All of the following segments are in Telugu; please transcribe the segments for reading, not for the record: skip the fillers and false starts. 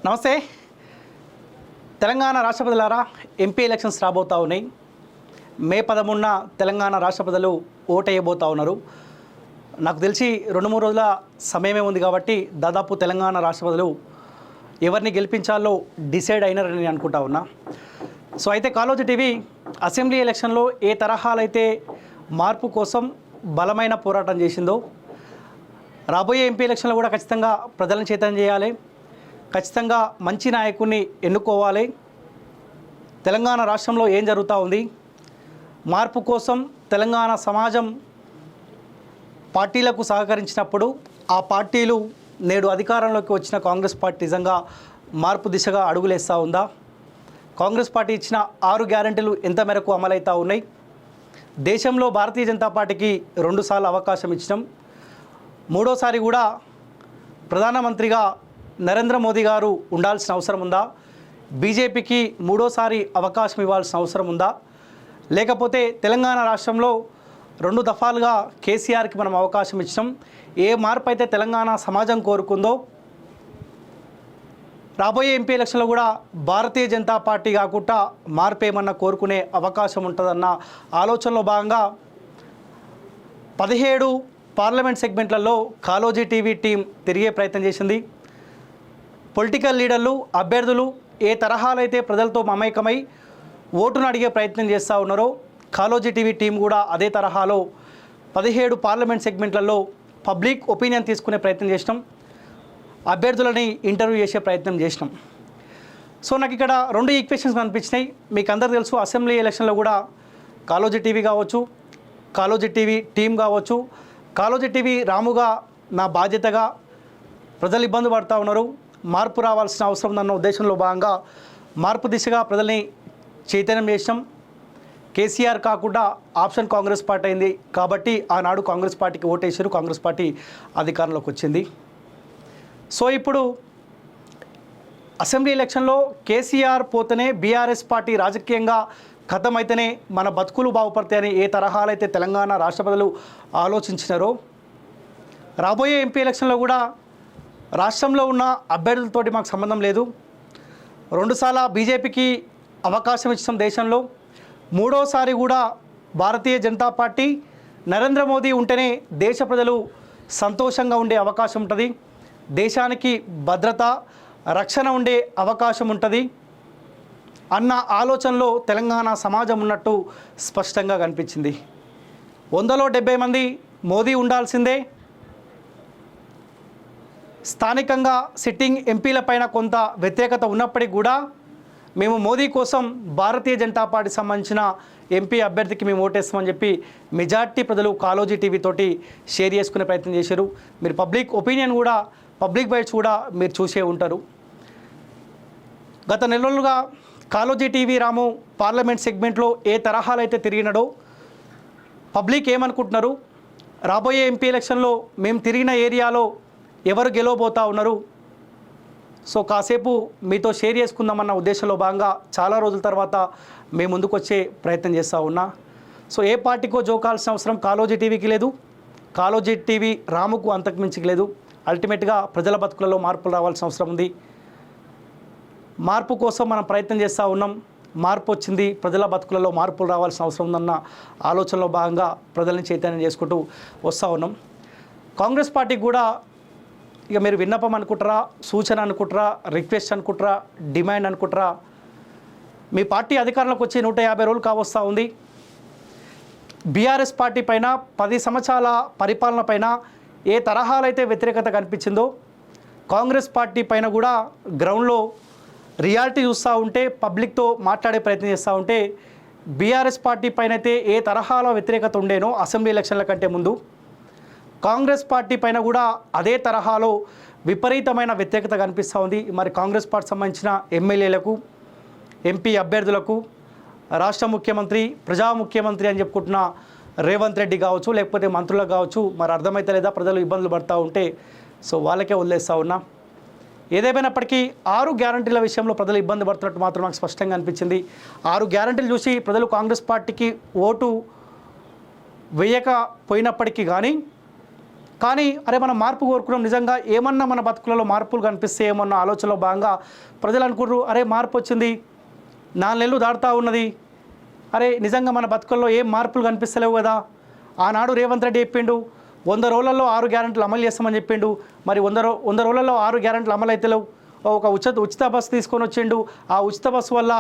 నమస్తే. తెలంగాణ రాష్ట్రపతులారా, ఎంపీ ఎలక్షన్స్ రాబోతూ ఉన్నాయి. మే 13న తెలంగాణ రాష్ట్రపతులు ఓటేయబోతూ ఉన్నారు. నాకు తెలిసి 2-3 రోజుల సమయమే ఉంది కాబట్టి దాదాపు తెలంగాణ రాష్ట్రపతులు ఎవరిని గెలిపించాలో డిసైడ్ అయినారని నేను అనుకుంటా ఉన్నా. సో అయితే కాలోజీ టీవీ అసెంబ్లీ ఎలక్షన్లో ఏ తరహాలో అయితే మార్పు కోసం బలమైన పోరాటం చేసిందో రాబోయే ఎంపీ ఎలక్షన్లో కూడా ఖచ్చితంగా ప్రజలను చైతన్యం చేయాలి, ఖచ్చితంగా మంచి నాయకుడిని ఎన్నుకోవాలి. తెలంగాణ రాష్ట్రంలో ఏం జరుగుతూ ఉంది, మార్పు కోసం తెలంగాణ సమాజం పార్టీలకు సహకరించినప్పుడు ఆ పార్టీలు నేడు అధికారంలోకి వచ్చిన కాంగ్రెస్ పార్టీ నిజంగా మార్పు దిశగా అడుగులేస్తూ ఉందా? కాంగ్రెస్ పార్టీ ఇచ్చిన 6 గ్యారెంటీలు ఎంత మేరకు అమలవుతూ ఉన్నాయి? దేశంలో భారతీయ జనతా పార్టీకి 2 సార్లు అవకాశం ఇచ్చినాం, 3వసారి కూడా ప్రధానమంత్రిగా నరేంద్ర మోదీ గారు ఉండాల్సిన అవసరం ఉందా? బీజేపీకి 3వసారి అవకాశం ఇవ్వాల్సిన అవసరం ఉందా? లేకపోతే తెలంగాణ రాష్ట్రంలో 2 దఫాలుగా కేసీఆర్కి మనం అవకాశం ఇచ్చినాం, ఏ మార్పు అయితే తెలంగాణ సమాజం కోరుకుందో రాబోయే ఎంపీ ఎలక్షన్లో కూడా భారతీయ జనతా పార్టీ కాకుండా మార్పు ఏమన్నా కోరుకునే అవకాశం ఉంటుందన్న ఆలోచనలో భాగంగా 17 పార్లమెంట్ సెగ్మెంట్లలో కాలోజీ టీవీ టీం తిరిగే ప్రయత్నం చేసింది. పొలిటికల్ లీడర్లు, అభ్యర్థులు ఏ తరహాలో అయితే ప్రజలతో మమేకమై ఓటును అడిగే ప్రయత్నం చేస్తూ ఉన్నారో కాలోజీ టీవీ టీం కూడా అదే తరహాలో 17 పార్లమెంట్ సెగ్మెంట్లలో పబ్లిక్ ఒపీనియన్ తీసుకునే ప్రయత్నం చేసినాం, అభ్యర్థులని ఇంటర్వ్యూ చేసే ప్రయత్నం చేసినాం. సో నాకు ఇక్కడ 2 ఈక్వేషన్స్ కనిపించినాయి. మీకు అందరికీ తెలుసు, అసెంబ్లీ ఎలక్షన్లో కూడా కాలోజీ టీవీ కావచ్చు, కాలోజీ టీవీ టీం కావచ్చు, కాలోజీ టీవీ రాముగా నా బాధ్యతగా ప్రజలు ఇబ్బంది పడుతూ ఉన్నారు, మార్పు రావాల్సిన అవసరం ఉందన్న ఉద్దేశంలో భాగంగా మార్పు దిశగా ప్రజల్ని చైతన్యం చేసినాం. కేసీఆర్ కాకుండా ఆప్షన్ కాంగ్రెస్ పార్టీ అయింది కాబట్టి ఆనాడు కాంగ్రెస్ పార్టీకి ఓటేసారు, కాంగ్రెస్ పార్టీ అధికారంలోకి వచ్చింది. సో ఇప్పుడు అసెంబ్లీ ఎలక్షన్లో కేసీఆర్ పోతేనే బీఆర్ఎస్ పార్టీ రాజకీయంగా ఖతమైతేనే మన బతుకులు బాగుపడతాయని ఏ తరహాలో అయితే తెలంగాణ రాష్ట్రపతులు ఆలోచించినారో రాబోయే ఎంపీ ఎలక్షన్లో కూడా రాష్ట్రంలో ఉన్న అభ్యర్థులతోటి మాకు సంబంధం లేదు. 2 సార్లు బీజేపీకి అవకాశం ఇచ్చిన దేశంలో 3వసారి కూడా భారతీయ జనతా పార్టీ నరేంద్ర మోదీ ఉంటేనే దేశ ప్రజలు సంతోషంగా ఉండే అవకాశం ఉంటుంది, దేశానికి భద్రత రక్షణ ఉండే అవకాశం ఉంటుంది అన్న ఆలోచనలో తెలంగాణ సమాజం ఉన్నట్టు స్పష్టంగా కనిపించింది. 100లో 70 మంది మోదీ ఉండాల్సిందే. స్థానికంగా సిట్టింగ్ ఎంపీలపైన కొంత వ్యతిరేకత ఉన్నప్పటికీ కూడా మేము మోదీ కోసం భారతీయ జనతా పార్టీకి సంబంధించిన ఎంపీ అభ్యర్థికి మేము ఓటేస్తామని చెప్పి మెజార్టీ ప్రజలు కాలోజీ టీవీ తోటి షేర్ చేసుకునే ప్రయత్నం చేశారు. మీరు పబ్లిక్ ఒపీనియన్ కూడా, పబ్లిక్ బైట్స్ కూడా మీరు చూసే ఉంటారు. గత నెలలుగా కాలోజీ టీవీ రాము పార్లమెంట్ సెగ్మెంట్లో ఏ తరహాలో అయితే తిరిగినాడో పబ్లిక్ ఏమనుకుంటున్నారు, రాబోయే ఎంపీ ఎలక్షన్లో మేము తిరిగిన ఏరియాలో ఎవరు గెలవబోతూ ఉన్నారు, సో కాసేపు మీతో షేర్ చేసుకుందామన్న ఉద్దేశంలో భాగంగా చాలా రోజుల తర్వాత మేము ముందుకు వచ్చే ప్రయత్నం చేస్తూ ఉన్నా. సో ఏ పార్టీకో జోకాల్సిన అవసరం కాలోజీ టీవీకి లేదు, కాలోజీ టీవీ రాముకు అంతకుమించికి లేదు. అల్టిమేట్గా ప్రజల బతుకులలో మార్పులు రావాల్సిన అవసరం ఉంది. మార్పు కోసం మనం ప్రయత్నం చేస్తూ ఉన్నాం, మార్పు వచ్చింది, ప్రజల బతుకులలో మార్పులు రావాల్సిన అవసరం ఉందన్న ఆలోచనలో భాగంగా ప్రజల్ని చైతన్యం చేసుకుంటూ వస్తూ ఉన్నాం. కాంగ్రెస్ పార్టీకి కూడా ఇక మీరు విన్నపం అనుకుంటారా, సూచన అనుకుంటారా, రిక్వెస్ట్ అనుకుంటారా, డిమాండ్ అనుకుంటారా, మీ పార్టీ అధికారంలోకి వచ్చి 150 రోజులు కావస్తూ ఉంది. బీఆర్ఎస్ పార్టీ పైన 10 సంవత్సరాల పరిపాలన పైన ఏ తరహాలో అయితే వ్యతిరేకత కనిపించిందో కాంగ్రెస్ పార్టీ పైన కూడా గ్రౌండ్లో రియాలిటీ చూస్తూ ఉంటే, పబ్లిక్తో మాట్లాడే ప్రయత్నం చేస్తూ ఉంటే బీఆర్ఎస్ పార్టీ పైన అయితే ఏ తరహాలో వ్యతిరేకత ఉండేనో అసెంబ్లీ ఎలక్షన్ల కంటే ముందు కాంగ్రెస్ పార్టీ పైన కూడా అదే తరహాలో విపరీతమైన వ్యతిరేకత కనిపిస్తూ ఉంది. మరి కాంగ్రెస్ పార్టీ సంబంధించిన ఎమ్మెల్యేలకు, ఎంపీ అభ్యర్థులకు, రాష్ట్ర ముఖ్యమంత్రి, ప్రజా ముఖ్యమంత్రి అని చెప్పుకుంటున్న రేవంత్ రెడ్డి కావచ్చు, లేకపోతే మంత్రులకు కావచ్చు, మరి అర్థమైతే లేదా ప్రజలు ఇబ్బందులు పడుతూ ఉంటే సో వాళ్ళకే వదిలేస్తూ ఉన్నా. ఏదేమైనప్పటికీ 6 గ్యారంటీల విషయంలో ప్రజలు ఇబ్బంది పడుతున్నట్టు మాత్రం నాకు స్పష్టంగా అనిపించింది. 6 గ్యారంటీలు చూసి ప్రజలు కాంగ్రెస్ పార్టీకి ఓటు వేయకపోయినప్పటికీ కానీ కానీ అరే మనం మార్పు కోరుకున్నాం, నిజంగా ఏమన్నా మన బతుకులలో మార్పులు కనిపిస్తే ఏమన్నా ఆలోచనలో భాగంగా ప్రజలు అనుకుంటారు, అరే మార్పు వచ్చింది, 4 నెలలు దాటుతూ ఉన్నది, అరే నిజంగా మన బతుకుల్లో ఏం మార్పులు కనిపిస్తలేవు కదా. ఆనాడు రేవంత్ రెడ్డి చెప్పిండు 100 రోజులలో 6 గ్యారెంటీలు అమలు చేస్తామని చెప్పిండు. మరి 100 రోజులలో 6 గ్యారెంటీలు అమలు అయితే లేవు. ఒక ఉచిత బస్సు తీసుకొని వచ్చిండు. ఆ ఉచిత బస్సు వల్ల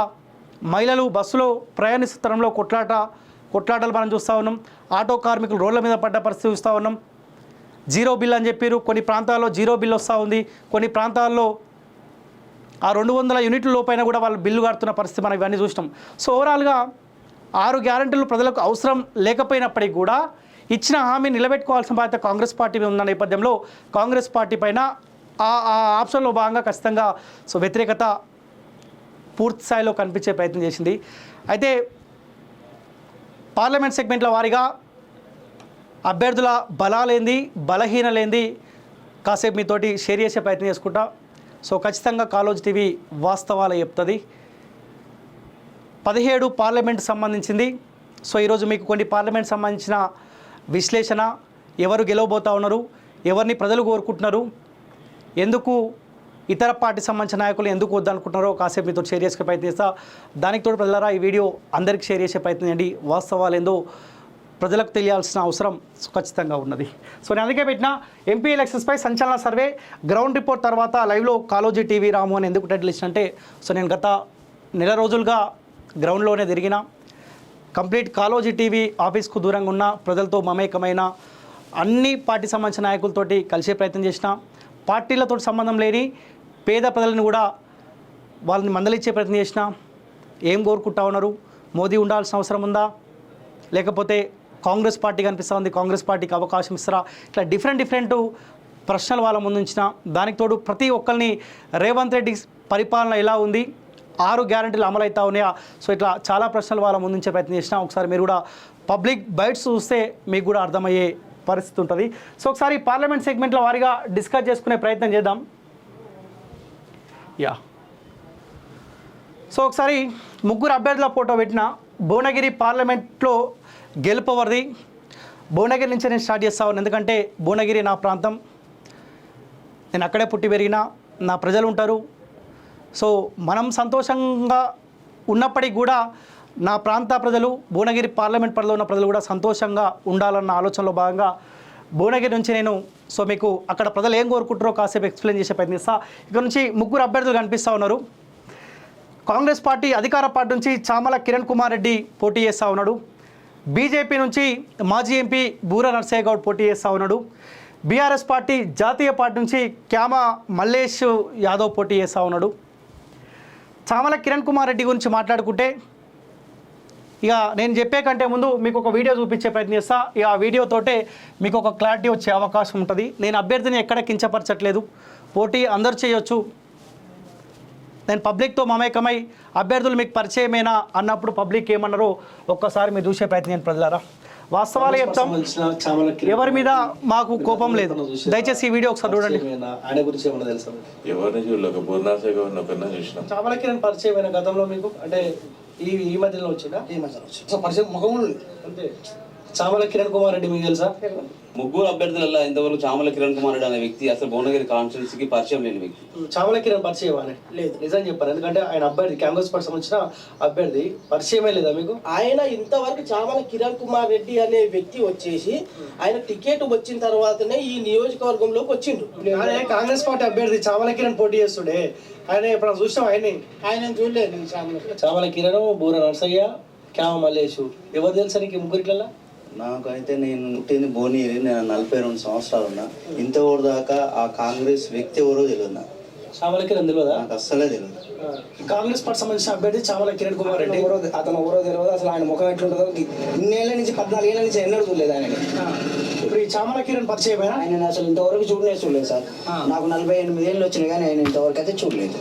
మహిళలు బస్సులో ప్రయాణిస్తున్న తరంలో కొట్లాటలు మనం చూస్తూ ఉన్నాం. ఆటో కార్మికులు రోడ్ల మీద పడ్డ పరిస్థితి చూస్తూ ఉన్నాం. జీరో బిల్ అని చెప్పారు, కొన్ని ప్రాంతాల్లో జీరో బిల్ వస్తూ ఉంది, కొన్ని ప్రాంతాల్లో ఆ 200 యూనిట్ల లోపైన కూడా వాళ్ళు బిల్లు కడుతున్న పరిస్థితి మనం ఇవన్నీ చూసినాం. సో ఓవరాల్గా 6 గ్యారెంటీలు ప్రజలకు అవసరం లేకపోయినప్పటికీ కూడా ఇచ్చిన హామీ నిలబెట్టుకోవాల్సిన బాధ్యత కాంగ్రెస్ పార్టీ మీద ఉన్న నేపథ్యంలో కాంగ్రెస్ పార్టీ పైన ఆ ఆప్షన్లో భాగంగా ఖచ్చితంగా సో వ్యతిరేకత పూర్తి స్థాయిలో కనిపించే ప్రయత్నం చేసింది. అయితే పార్లమెంట్ సెగ్మెంట్ల వారీగా అభ్యర్థుల బలాలేంది బలహీనలేంది కాసేపు మీతోటి షేర్ చేసే ప్రయత్నం చేసుకుంటా. సో ఖచ్చితంగా కాలోజీ టీవీ వాస్తవాలు చెప్తుంది. 17 పార్లమెంట్ సంబంధించింది. సో ఈరోజు మీకు కొన్ని పార్లమెంట్ సంబంధించిన విశ్లేషణ, ఎవరు గెలవబోతూ ఉన్నారు, ఎవరిని ప్రజలు కోరుకుంటున్నారు, ఎందుకు ఇతర పార్టీ సంబంధించిన నాయకులు ఎందుకు వద్దనుకుంటున్నారో కాసేపు మీతో షేర్ చేసే ప్రయత్నం చేస్తా. దానికి తోడు ప్రజలారా ఈ వీడియో అందరికీ షేర్ చేసే ప్రయత్నం చేయండి. వాస్తవాలు ఏందో ప్రజలకు తెలియాల్సిన అవసరం ఖచ్చితంగా ఉన్నది. సో నేను అందుకే పెట్టిన ఎంపీ ఎలక్షన్స్పై సంచలన సర్వే గ్రౌండ్ రిపోర్ట్ తర్వాత లైవ్లో కాలోజీ టీవీ రాము అని ఎందుకు టైటిల్ ఇచ్చినంటే, సో నేను గత నెల రోజులుగా గ్రౌండ్లోనే తిరిగిన, కంప్లీట్ కాలోజీ టీవీ ఆఫీస్కు దూరంగా ఉన్న ప్రజలతో మమేకమైన, అన్ని పార్టీ సంబంధించిన నాయకులతోటి కలిసే ప్రయత్నం చేసిన, పార్టీలతో సంబంధం లేని పేద ప్రజలను కూడా వాళ్ళని మందలిచ్చే ప్రయత్నం చేసిన. ఏం కోరుకుంటా ఉన్నారు, మోదీ ఉండాల్సిన అవసరం ఉందా, లేకపోతే కాంగ్రెస్ పార్టీ కనిపిస్తూ ఉంది, కాంగ్రెస్ పార్టీకి అవకాశం ఇస్తారా, ఇట్లా డిఫరెంట్ ప్రశ్నలు వాళ్ళ ముందుంచిన. దానికి తోడు ప్రతి ఒక్కరిని రేవంత్ రెడ్డి పరిపాలన ఎలా ఉంది, 6 గ్యారెంటీలు అమలు అవుతా ఉన్నాయా, సో ఇట్లా చాలా ప్రశ్నలు వాళ్ళ ముందుంచే ప్రయత్నం చేసిన. ఒకసారి మీరు కూడా పబ్లిక్ బైట్స్ చూస్తే మీకు కూడా అర్థమయ్యే పరిస్థితి ఉంటుంది. సో ఒకసారి పార్లమెంట్ సెగ్మెంట్ల వారీగా డిస్కస్ చేసుకునే ప్రయత్నం చేద్దాం. సో ఒకసారి ముగ్గురు అభ్యర్థుల ఫోటో పెట్టిన భువనగిరి పార్లమెంట్లో గెలుపవరిది. భువనగిరి నుంచి నేను స్టార్ట్ చేస్తాను, ఎందుకంటే భువనగిరి నా ప్రాంతం, నేను అక్కడే పుట్టి పెరిగిన, నా ప్రజలు ఉంటారు. సో మనం సంతోషంగా ఉన్నప్పటికీ కూడా నా ప్రాంత ప్రజలు, భువనగిరి పార్లమెంట్ పరిధిలో ఉన్న ప్రజలు కూడా సంతోషంగా ఉండాలన్న ఆలోచనలో భాగంగా భువనగిరి నుంచి నేను సో మీకు అక్కడ ప్రజలు ఏం కోరుకుంటారో కాసేపు ఎక్స్ప్లెయిన్ చేసే ప్రయత్నిస్తా. ఇక్కడ నుంచి ముగ్గురు అభ్యర్థులు కనిపిస్తూ ఉన్నారు. కాంగ్రెస్ పార్టీ అధికార పార్టీ నుంచి చామల కిరణ్ కుమార్ రెడ్డి పోటీ చేస్తూ ఉన్నాడు. బీజేపీ నుంచి మాజీ ఎంపీ బూర నర్సయ్య గౌడ్ పోటీ చేస్తూ ఉన్నాడు. బీఆర్ఎస్ పార్టీ జాతీయ పార్టీ నుంచి క్యామ మల్లేష్ యాదవ్ పోటీ చేస్తూ ఉన్నాడు. చామల కిరణ్ కుమార్ రెడ్డి గురించి మాట్లాడుకుంటే, ఇక నేను చెప్పే కంటే ముందు మీకు ఒక వీడియో చూపించే ప్రయత్నం చేస్తా. ఇక ఆ వీడియోతోటే మీకు ఒక క్లారిటీ వచ్చే అవకాశం ఉంటుంది. నేను అభ్యర్థిని ఎక్కడ కించపరచట్లేదు, పోటీ అందరూ చేయొచ్చు. నేను పబ్లిక్తో మమేకమై అభ్యర్థులు మీకు పరిచయమేనా అన్నప్పుడు పబ్లిక్ ఏమన్నారో ఒక్కసారి మీరు చూసే ప్రయత్నం చేయండి ప్రజలారా. వాస్తవాలు చెప్తాం, ఎవరి మీద మాకు కోపం లేదు. దయచేసి ఈ వీడియో ఒకసారి చూడండి. ఆయన గురించి ఏమన్నా తెలుసా? ఎవరిని చూడలేక చామల కిరణ్ పరిచయమైన గతంలో మీకు, అంటే ఈ మధ్యలో వచ్చిందా? ఈ మధ్యలో వచ్చింది పరిచయం ముఖం అంతే. చామల కిరణ్ కుమార్ రెడ్డి మీకు తెలుసా? ముగ్గురు అభ్యర్థులలో ఇంతవరకు చామల కిరణ్ కుమార్ రెడ్డి అనే వ్యక్తి అసలు భువనగిరి కాన్స్టిట్యున్సీకి పరిచయం లేని వ్యక్తి. చామల కిరణ్ పరిచయం అని లేదు, నిజం చెప్పారు. ఎందుకంటే ఆయన అభ్యర్థి, కాంగ్రెస్ పార్టీ సంబంధించిన అభ్యర్థి, పరిచయమే లేదా మీకు? ఆయన ఇంతవరకు చామల కిరణ్ కుమార్ రెడ్డి అనే వ్యక్తి వచ్చేసి ఆయన టికెట్ వచ్చిన తర్వాతనే ఈ నియోజకవర్గంలోకి వచ్చిండు. ఆయన కాంగ్రెస్ పార్టీ అభ్యర్థి చామల కిరణ్ పోటీ చేస్తుండే. ఆయన ఎప్పుడు చూసాం ఆయన చూడలేదు. చామల కిరణ్, బూర నర్సయ్య, క్యామ మల్లేష్, ఎవరు తెలుసా నీకు ముగ్గురిట్లా? నాకైతే నేను పుట్టింది భువనగిరి, నేను 42 సంవత్సరాలు ఉన్నా. ఇంతవరకు దాకా ఆ కాంగ్రెస్ వ్యక్తి ఎవరో తెలియదు నాకు. చామల కిరణ్ తెలియదా? నాకు అస్సలే తెలియదు. కాంగ్రెస్ పార్టీ సంబంధించిన అభ్యర్థి చామల కిరణ్ కుమార్ రెడ్డి. అతను ఎవరో తెలియదు, అసలు ఆయన ముఖం ఎట్లుంటుందో ఇన్నేళ్ల నుంచి 14 ఏళ్ళ నుంచి ఎన్నడూ చూడలేదు ఆయన. ఇప్పుడు ఈ చామల కిరణ్ పరిచయమైనా? ఆయన అసలు ఇంతవరకు చూడలేదు సార్. నాకు 48 ఏళ్ళు వచ్చినాయి కానీ ఆయన ఇంతవరకు అయితే చూడలేదు.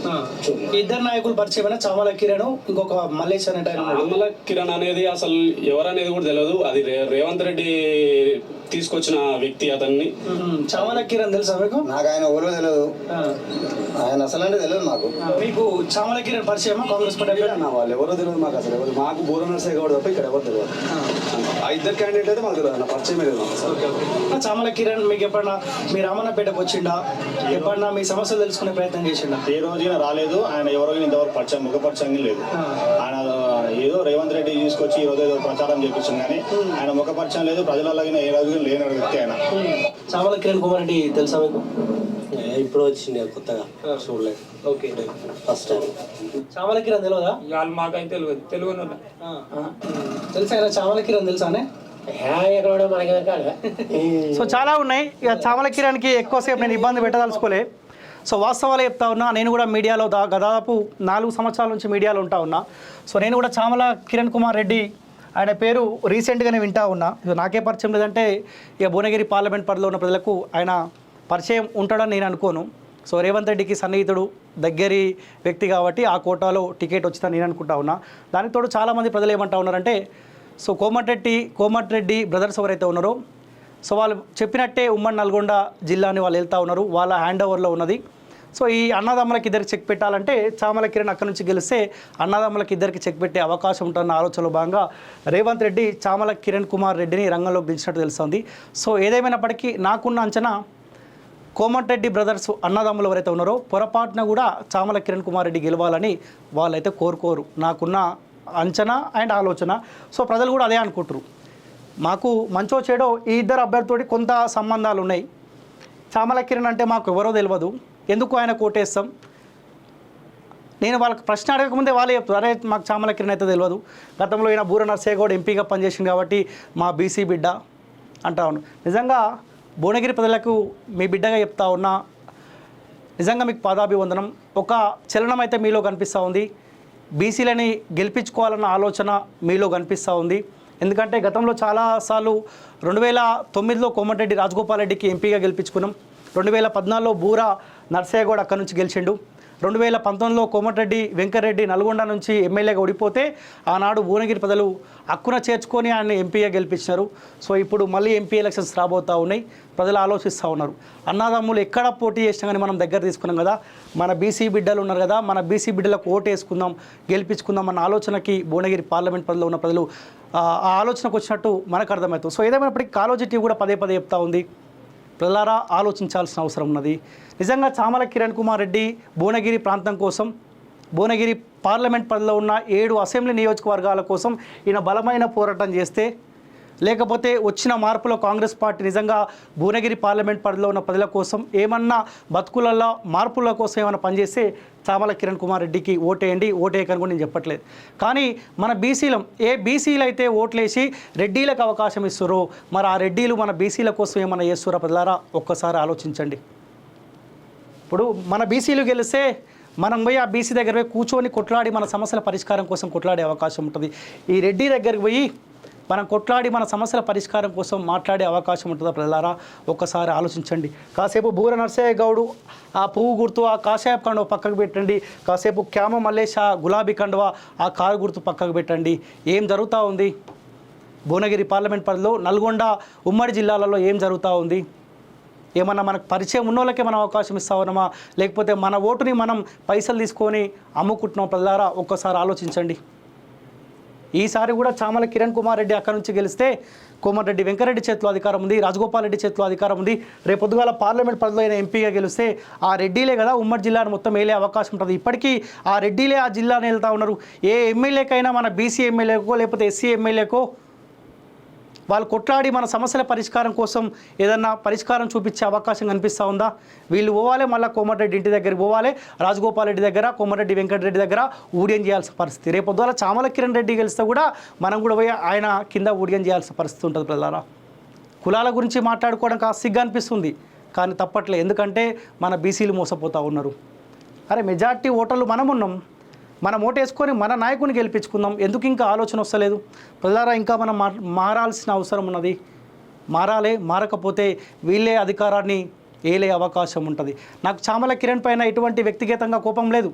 ఇద్దరు నాయకులు పరిచయమైనా, చామల కిరణ్, ఇంకొక మల్లేష్ అనే. చామల కిరణ్ అనేది అసలు ఎవరనేది కూడా తెలియదు. అది రేవంత్ రెడ్డి తీసుకొచ్చిన వ్యక్తి అతన్ని. చామల కిరణ్ తెలుసా మీకు? నాకు ఆయన ఎవరో తెలియదు, ఆయన అసలు అంటే తెలియదు మాకు. మీకు చామల కిరణ్ పరిచయమా కాంగ్రెస్ పార్టీ? వాళ్ళు ఎవరో తెలియదు మాకు, అసలు ఎవరు. మాకు బూర నర్సయ్య గౌడ్ తప్ప ఇక్కడ ఎవరు తెలియదు. ఆ ఇద్దరు క్యాండిడేట్ అయితే మాకు తెలియదు, నా పరిచయమే లేదు. చామల కిరణ్ మీకు ఎప్పుడన్నా మీ రామన్నపేటకు వచ్చిండా? ఎప్పుడన్నా మీ సమస్యలు తెలుసుకునే ప్రయత్నం చేసిండా? ఏ రోజున రాలేదు ఆయన, ఎవరో ఇంతవరకు పరిచయం ముఖపరిచయం లేదు. ఆయన ఏదో రేవంత్ రెడ్డి తీసుకొచ్చి ఈ రోజు ఏదో ప్రచారం చేపించింది కానీ ఆయన ముఖపరిచయం లేదు, ప్రజలలాగిన ఏ రోజు లేని వ్యక్తి ఆయన. చామల కిరణ్ కుమార్ రెడ్డి తెలుసా మీకు? ఇప్పుడు వచ్చింది కొత్తగా, చూడలేదు. Okay, first time. Chamala Kiran తెలియదా? వాళ్ళు మాకైతే తెలియదు, తెలుగు తెలుసా ఆయన? చామల కిరణ్ తెలుసానే? సో చాలా ఉన్నాయి. ఇక చామల కిరణ్కి ఎక్కువసేపు నేను ఇబ్బంది పెట్టదలుచుకోలే. సో వాస్తవాలు చెప్తా ఉన్నా, నేను కూడా మీడియాలో దాదాపు 4 సంవత్సరాల నుంచి మీడియాలో ఉంటా ఉన్నా. సో నేను కూడా చామల కిరణ్ కుమార్ రెడ్డి ఆయన పేరు రీసెంట్గానే వింటా ఉన్నా. నాకే పరిచయం లేదంటే ఇక భువనగిరి పార్లమెంట్ పరిధిలో ఉన్న ప్రజలకు ఆయన పరిచయం ఉంటాడని నేను అనుకోను. సో రేవంత్ రెడ్డికి సన్నిహితుడు, దగ్గరి వ్యక్తి కాబట్టి ఆ కోటాలో టికెట్ వచ్చిందని నేను అనుకుంటా ఉన్నా. దానికి తోడు చాలామంది ప్రజలు ఏమంటా ఉన్నారంటే, సో కోమటిరెడ్డి బ్రదర్స్ ఎవరైతే ఉన్నారో, సో వాళ్ళు చెప్పినట్టే ఉమ్మడి నల్గొండ జిల్లాని వాళ్ళు వెళ్తూ ఉన్నారు, వాళ్ళ హ్యాండ్ ఓవర్లో ఉన్నది. సో ఈ అన్నదమ్ములకి ఇద్దరికి చెక్ పెట్టాలంటే చామల కిరణ్ అక్కడి నుంచి గెలిస్తే అన్నదమ్ములకి ఇద్దరికి చెక్ పెట్టే అవకాశం ఉంటున్న ఆలోచనలో భాగంగా రేవంత్ రెడ్డి చామల కిరణ్ కుమార్ రెడ్డిని రంగంలోకి దించినట్టు తెలుస్తుంది. సో ఏదేమైనప్పటికీ నాకున్న అంచనా, కోమటిరెడ్డి బ్రదర్స్ అన్నదమ్ములు ఎవరైతే ఉన్నారో పొరపాటున కూడా చామల కిరణ్ కుమార్ రెడ్డి గెలవాలని వాళ్ళైతే కోరుకోరు. నాకున్న అంచనా అండ్ ఆలోచన. సో ప్రజలు కూడా అదే అనుకుంటారు. మాకు మంచో చెడో ఈ ఇద్దరు అభ్యర్థులతోటి కొంత సంబంధాలు ఉన్నాయి. చామల కిరణ్ అంటే మాకు ఎవరో తెలియదు, ఎందుకు ఆయన కోటేస్తాం? నేను వాళ్ళకి ప్రశ్న అడగకముందే వాళ్ళే చెప్తారు, అరే మాకు చామల కిరణ్ అయితే తెలియదు, గతంలో ఈయన బూర నర్సయ్య గౌడ్ ఎంపీగా పనిచేసింది కాబట్టి మా బీసీ బిడ్డ అంటా ఉన్నాను. నిజంగా భువనగిరి ప్రజలకు మీ బిడ్డగా చెప్తా ఉన్నా, నిజంగా మీకు పాదాభివందనం. ఒక చలనం అయితే మీలో కనిపిస్తూ ఉంది. బీసీలని గెలిపించుకోవాలన్న ఆలోచన మీలో కనిపిస్తూ ఉంది. ఎందుకంటే గతంలో చాలాసార్లు 2009లో కోమటిరెడ్డి రాజగోపాల్ రెడ్డికి ఎంపీగా గెలిపించుకున్నాం. 2014లో బూర నర్సయ్య గౌడ్ అక్కడి నుంచి గెలిచిండు. 2019లో కోమటిరెడ్డి వెంకటరెడ్డి నల్గొండ నుంచి ఎమ్మెల్యేగా ఓడిపోతే ఆనాడు భువనగిరి ప్రజలు హక్కున చేర్చుకొని ఆయన ఎంపీగా గెలిపించినారు. సో ఇప్పుడు మళ్ళీ ఎంపీ ఎలక్షన్స్ రాబోతూ ఉన్నాయి. ప్రజలు ఆలోచిస్తూ ఉన్నారు, అన్నదమ్ములు ఎక్కడ పోటీ చేసినా కానీ మనం దగ్గర తీసుకున్నాం కదా, మన బీసీ బిడ్డలు ఉన్నారు కదా, మన బీసీ బిడ్డలకు ఓటు వేసుకుందాం, గెలిపించుకుందాం అన్న ఆలోచనకి భువనగిరి పార్లమెంట్ పరిధిలో ఉన్న ప్రజలు ఆ ఆలోచనకు వచ్చినట్టు మనకు అర్థమవుతుంది. సో ఏదేమైనప్పటికీ కాలోజీ టీవీ కూడా పదే పదే చెప్తా ఉంది, ప్రజలారా ఆలోచించాల్సిన అవసరం ఉన్నది. నిజంగా చామల కిరణ్ కుమార్ రెడ్డి భువనగిరి ప్రాంతం కోసం, భువనగిరి పార్లమెంట్ పరిధిలో ఉన్న 7 అసెంబ్లీ నియోజకవర్గాల కోసం ఈయన బలమైన పోరాటం చేస్తే, లేకపోతే వచ్చిన మార్పులో కాంగ్రెస్ పార్టీ నిజంగా భువనగిరి పార్లమెంట్ పరిధిలో ఉన్న ప్రజల కోసం ఏమన్నా బతుకులలో మార్పుల కోసం ఏమైనా పనిచేస్తే చామల కిరణ్ కుమార్ రెడ్డికి ఓటేయండి, ఓటేయకని కూడా నేను చెప్పట్లేదు. కానీ మన బీసీలం ఏ బీసీలు అయితే ఓట్లేసి రెడ్డీలకు అవకాశం ఇస్తారో, మరి ఆ రెడ్డీలు మన బీసీల కోసం ఏమన్నా చేస్తారో ప్రజలారా ఒక్కసారి ఆలోచించండి. ఇప్పుడు మన బీసీలు గెలిస్తే మనం పోయి ఆ బీసీ దగ్గర పోయి కూర్చొని కొట్లాడి మన సమస్యల పరిష్కారం కోసం కొట్లాడే అవకాశం ఉంటుంది. ఈ రెడ్డి దగ్గరికి పోయి మనం కొట్లాడి మన సమస్యల పరిష్కారం కోసం మాట్లాడే అవకాశం ఉంటుందా ప్రజలారా ఒక్కసారి ఆలోచించండి. కాసేపు బూర నర్సయ్య గౌడు ఆ పువ్వు గుర్తు ఆ కాషాయపు కండువ పక్కకు పెట్టండి, కాసేపు క్యామ మల్లేష్ ఆ గులాబీ కండువ ఆ కారు గుర్తు పక్కకు పెట్టండి. ఏం జరుగుతూ ఉంది భువనగిరి పార్లమెంట్ పరిధిలో, నల్గొండ ఉమ్మడి జిల్లాలలో ఏం జరుగుతూ ఉంది? ఏమన్నా మనకు పరిచయం ఉన్న వాళ్ళకే మనం అవకాశం ఇస్తా ఉన్నామా, లేకపోతే మన ఓటుని మనం పైసలు తీసుకొని అమ్ముకుంటున్నాం? ప్రజలారా ఒక్కసారి ఆలోచించండి. ఈసారి కూడా చామల కిరణ్ కుమార్ రెడ్డి అక్కడి నుంచి గెలిస్తే కోమటిరెడ్డి వెంకరెడ్డి చేతిలో అధికారం ఉంది, రాజగోపాల్ రెడ్డి చేతిలో అధికారం ఉంది. రేపు పొద్దుగాల పార్లమెంట్ పరిధిలో అయిన ఎంపీగా గెలిస్తే ఆ రెడ్డిలే కదా ఉమ్మడి జిల్లాను మొత్తం వేలే అవకాశం ఉంటుంది. ఇప్పటికీ ఆ రెడ్డిలే ఆ జిల్లాని వెళ్తూ ఉన్నారు. ఏ ఎమ్మెల్యేకైనా మన బీసీ ఎమ్మెల్యేకో లేకపోతే ఎస్సీ ఎమ్మెల్యేకో వాళ్ళు కొట్లాడి మన సమస్యల పరిష్కారం కోసం ఏదన్నా పరిష్కారం చూపించే అవకాశం కనిపిస్తూ ఉందా? వీళ్ళు పోవాలి, మళ్ళీ కోమటిరెడ్డి ఇంటి దగ్గరికి పోవాలి, రాజగోపాల్ రెడ్డి దగ్గర, కోమటిరెడ్డి వెంకటరెడ్డి దగ్గర ఊడియం చేయాల్సిన పరిస్థితి. రేపు పొద్దున చామల కిరణ్ రెడ్డి గెలిస్తే కూడా మనం కూడా పోయి ఆయన కింద ఊడియం చేయాల్సిన పరిస్థితి ఉంటుంది. ప్రజలారా కులాల గురించి మాట్లాడుకోవడం కాస్త సిగ్గు అనిపిస్తుంది, కానీ తప్పట్లే. ఎందుకంటే మన బీసీలు మోసపోతూ ఉన్నారు. అరే మెజార్టీ ఓటర్లు మనం ఉన్నాం, మనం ఓటేసుకొని మన నాయకుని గెలిపించుకుందాం. ఎందుకు ఇంకా ఆలోచన వస్తలేదు ప్రజలారా? ఇంకా మనం మారాల్సిన అవసరం ఉన్నది. మారకపోతే వీళ్ళే అధికారాన్ని ఏలే అవకాశం ఉంటుంది. నాకు చామల కిరణ్ పైన ఎటువంటి వ్యక్తిగతంగా కోపం లేదు.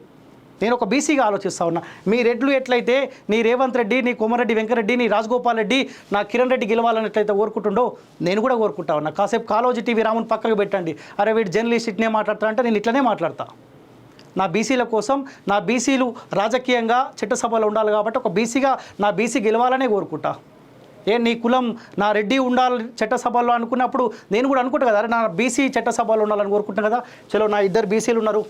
నేను ఒక బీసీగా ఆలోచిస్తా ఉన్నా. మీ రెడ్లు ఎట్లయితే నీ రేవంత్ రెడ్డి, నీ కోమరెడ్డి వెంకరెడ్డి, నీ రాజగోపాల్ రెడ్డి, నా కిరణ్ రెడ్డి గెలవాలని ఎట్లయితే కోరుకుంటుండో నేను కూడా కోరుకుంటా ఉన్నా. కాసేపు కాలోజీ టీవీ రాముని పక్కకు పెట్టండి, అరే వీడు జర్నలిస్ట్ ఇట్నే మాట్లాడతా అంటే నేను ఇట్లనే మాట్లాడతా. నా బీసీల కోసం, నా బీసీలు రాజకీయంగా చట్టసభలో ఉండాలి కాబట్టి ఒక బీసీగా నా బీసీ గెలవాలనే కోరుకుంటా. నీ కులం నా రెడ్డి ఉండాలి చట్టసభలో అనుకున్నప్పుడు నేను కూడా అనుకుంటా కదా, అరే నా బీసీ చట్టసభలో ఉండాలని కోరుకుంటాను కదా. చలో నా ఇద్దరు బీసీలు ఉన్నారు,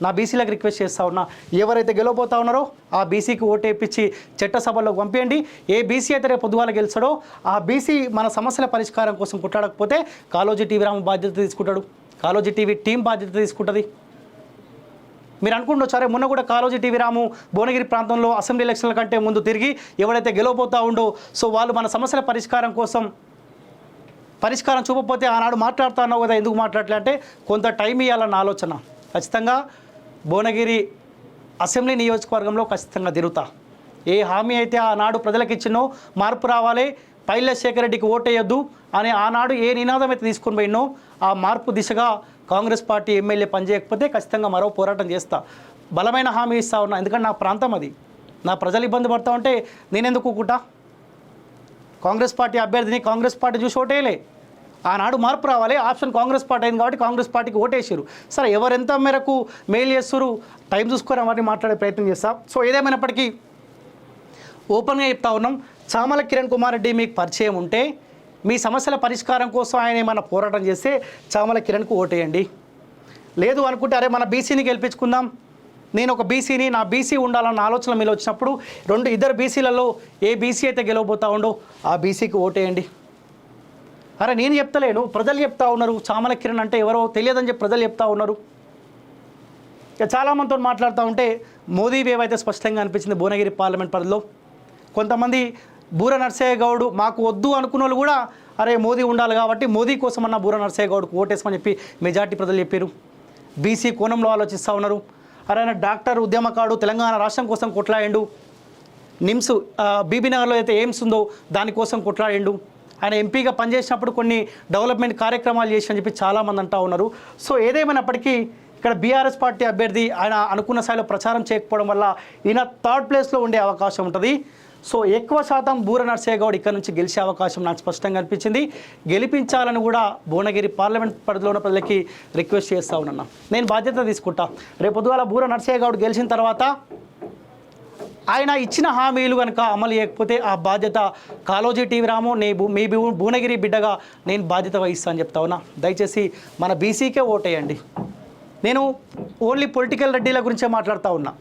నా బీసీలకు రిక్వెస్ట్ చేస్తూ ఉన్నా, ఎవరైతే గెలవబోతా ఉన్నారో ఆ బీసీకి ఓటేపించి చట్టసభల్లోకి పంపించండి. ఏ బీసీ అయితే రేపు పొద్దుగాల గెలిచాడో ఆ బీసీ మన సమస్యల పరిష్కారం కోసం కొట్లాడకపోతే కాలోజీ టీవీ రాము బాధ్యత తీసుకుంటాడు, కాలోజీ టీవీ టీం బాధ్యత తీసుకుంటుంది. మీరు అనుకుంటూ సరే మొన్న కూడా కాలోజీ టీవీ రాము భువనగిరి ప్రాంతంలో అసెంబ్లీ ఎలక్షన్ల కంటే ముందు తిరిగి ఎవరైతే గెలవబోతా ఉండో సో వాళ్ళు మన సమస్యల పరిష్కారం కోసం పరిష్కారం చూపకపోతే ఆనాడు మాట్లాడుతూ ఉన్నావు కదా, ఎందుకు మాట్లాడలే అంటే కొంత టైం ఇవ్వాలన్న ఆలోచన. ఖచ్చితంగా భువనగిరి అసెంబ్లీ నియోజకవర్గంలో ఖచ్చితంగా తిరుగుతా. ఏ హామీ అయితే ఆనాడు ప్రజలకు ఇచ్చినో మార్పు రావాలి, పైల శేఖర్ రెడ్డికి ఓటేయొద్దు అని ఆనాడు ఏ నినాదం అయితే తీసుకొని పోయినో ఆ మార్పు దిశగా కాంగ్రెస్ పార్టీ ఎమ్మెల్యే పనిచేయకపోతే ఖచ్చితంగా మరో పోరాటం చేస్తా. బలమైన హామీ ఇస్తా ఉన్నా, ఎందుకంటే నా ప్రాంతం అది, నా ప్రజలు ఇబ్బంది పడతా ఉంటే నేనెందుకు కూకుంటా. కాంగ్రెస్ పార్టీ అభ్యర్థిని కాంగ్రెస్ పార్టీ చూసి ఓటేయలే, ఆనాడు మార్పు రావాలి, ఆప్షన్ కాంగ్రెస్ పార్టీ అయింది కాబట్టి కాంగ్రెస్ పార్టీకి ఓటేసారు. సరే ఎవరెంత మేరకు మెయిల్ చేస్తారు టైం చూసుకొని అవన్నీ మాట్లాడే ప్రయత్నం చేస్తా. సో ఏదేమైనప్పటికీ ఓపెన్గా చెప్తా ఉన్నాం, చామల కిరణ్ కుమార్ రెడ్డి మీకు పరిచయం ఉంటే మీ సమస్యల పరిష్కారం కోసం ఆయన ఏమైనా పోరాటం చేస్తే చామల కిరణ్కు ఓటేయండి. లేదు అనుకుంటే అరే మన బీసీని గెలిపించుకుందాం, నేను ఒక బీసీని, నా బీసీ ఉండాలన్న ఆలోచన మీలో వచ్చినప్పుడు ఇద్దరు బీసీలలో ఏ బీసీ అయితే గెలవబోతా ఉండో ఆ బీసీకి ఓటేయండి. అరే నేను చెప్తలేను, ప్రజలు చెప్తా ఉన్నారు, చామల కిరణ్ అంటే ఎవరో తెలియదని చెప్పి ప్రజలు చెప్తా ఉన్నారు. ఇక చాలామందితో మాట్లాడుతూ ఉంటే మోదీ వేవ్ అయితే స్పష్టంగా అనిపించింది భువనగిరి పార్లమెంట్ పరిధిలో. కొంతమంది బూర నర్సయ్య గౌడ్ మాకు వద్దు అనుకున్న వాళ్ళు కూడా అరే మోదీ ఉండాలి కాబట్టి మోదీ కోసం అన్న బూర నర్సయ్య గౌడ్కు ఓటేసమని చెప్పి మెజార్టీ ప్రజలు చెప్పారు. బీసీ కోణంలో ఆలోచిస్తూ ఉన్నారు. అరే ఆయన డాక్టర్ ఉద్యమకాడు, తెలంగాణ రాష్ట్రం కోసం కొట్లాడిండు, నిమ్స్ బీబీనగర్లో అయితే ఎయిమ్స్ ఉందో దానికోసం కొట్లాడిండు, ఆయన ఎంపీగా పనిచేసినప్పుడు కొన్ని డెవలప్మెంట్ కార్యక్రమాలు చేసి అని చెప్పి చాలామంది అంటూ ఉన్నారు. సో ఏదేమైనప్పటికీ ఇక్కడ బీఆర్ఎస్ పార్టీ అభ్యర్థి ఆయన అనుకున్న స్థాయిలో ప్రచారం చేయకపోవడం వల్ల ఈయన థర్డ్ ప్లేస్లో ఉండే అవకాశం ఉంటుంది. సో ఎక్కువ శాతం బూర నర్సయ్య గౌడ్ ఇక్కడ నుంచి గెలిచే అవకాశం నాకు స్పష్టంగా అనిపించింది. గెలిపించాలని కూడా భువనగిరి పార్లమెంట్ పరిధిలో ఉన్న ప్రజలకి రిక్వెస్ట్ చేస్తూ ఉన్నాను. నేను బాధ్యత తీసుకుంటా. రేపు పొద్దుగాల బూర నర్సయ్య గౌడ్ గెలిచిన తర్వాత ఆయన ఇచ్చిన హామీలు కనుక అమలు చేయకపోతే ఆ బాధ్యత కాలోజీ టీవీ రాము మీ భువనగిరి బిడ్డగా నేను బాధ్యత వహిస్తా అని చెప్తా ఉన్నా. దయచేసి మన బీసీకే ఓటేయండి. నేను ఓన్లీ పొలిటికల్ రెడ్డిల గురించే మాట్లాడుతూ ఉన్నా.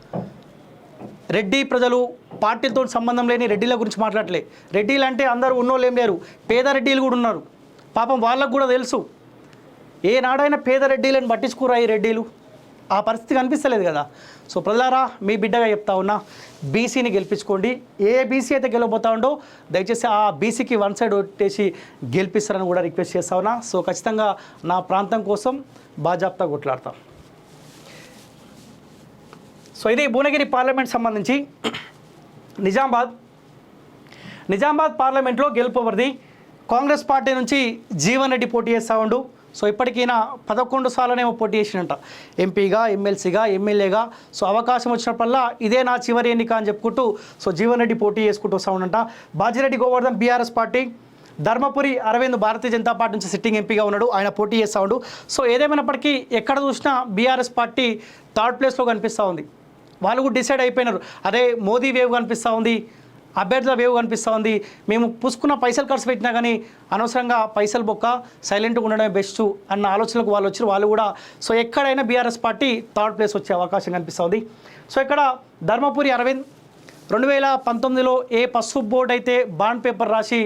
రెడ్డి ప్రజలు పార్టీతో సంబంధం లేని రెడ్డిల గురించి మాట్లాడలే. రెడ్డిలు అంటే అందరూ ఉన్నోళ్ళు ఏం లేరు, పేద రెడ్డిలు కూడా ఉన్నారు. పాపం వాళ్ళకు కూడా తెలుసు, ఏనాడైనా పేద రెడ్డిలను పట్టించుకోరా ఈ రెడ్డిలు, ఆ పరిస్థితి కనిపిస్తలేదు కదా. సో ప్రజలారా మీ బిడ్డగా చెప్తా ఉన్నా, బీసీని గెలిపించుకోండి. ఏ బీసీ అయితే గెలవబోతా ఉండో దయచేసి ఆ బీసీకి వన్ సైడ్ ఓటేసి గెలిపిస్తారని కూడా రిక్వెస్ట్ చేస్తా ఉన్నా. సో ఖచ్చితంగా నా ప్రాంతం కోసం బాజాప్తా కొట్లాడతాం. సో ఇది భువనగిరి పార్లమెంట్ సంబంధించి నిజామాబాద్ పార్లమెంట్లో గెలుపు ఎవరిది? కాంగ్రెస్ పార్టీ నుంచి జీవన్ రెడ్డి పోటీ చేస్తూ ఉండు. సో ఇప్పటికైనా 11 సార్లనేమో పోటీ చేసినట్ట, ఎంపీగా, ఎమ్మెల్సీగా, ఎమ్మెల్యేగా. సో అవకాశం వచ్చినప్పుడల్లా ఇదే నా చివరి ఎన్నిక అని చెప్పుకుంటూ సో జీవన్ రెడ్డి పోటీ చేసుకుంటూ వస్తూ ఉండంట. Bajireddy Govardhan BRS party, Dharmapuri Arvind Bharatiya Janata party నుంచి సిట్టింగ్ ఎంపీగా ఉన్నాడు, ఆయన పోటీ చేస్తూ ఉండు. సో ఏదేమైనప్పటికీ ఎక్కడ చూసినా బీఆర్ఎస్ పార్టీ థర్డ్ ప్లేస్లో కనిపిస్తూ ఉంది. వాళ్ళు కూడా డిసైడ్ అయిపోయినారు, అదే మోదీ వేవ్ కనిపిస్తూ ఉంది, అభ్యర్థుల వేవ్ కనిపిస్తూ ఉంది, మేము పుసుకున్న పైసలు ఖర్చు పెట్టినా కానీ అనవసరంగా పైసలు బొక్క సైలెంట్గా ఉండడమే బెస్ట్ అన్న ఆలోచనలకు వాళ్ళు వచ్చారు. వాళ్ళు కూడా సో ఎక్కడైనా బీఆర్ఎస్ పార్టీ థర్డ్ ప్లేస్ వచ్చే అవకాశం కనిపిస్తుంది. సో ఇక్కడ ధర్మపురి అరవింద్ 2019లో ఏ పసుపు బోర్డు అయితే బాండ్ పేపర్ రాసి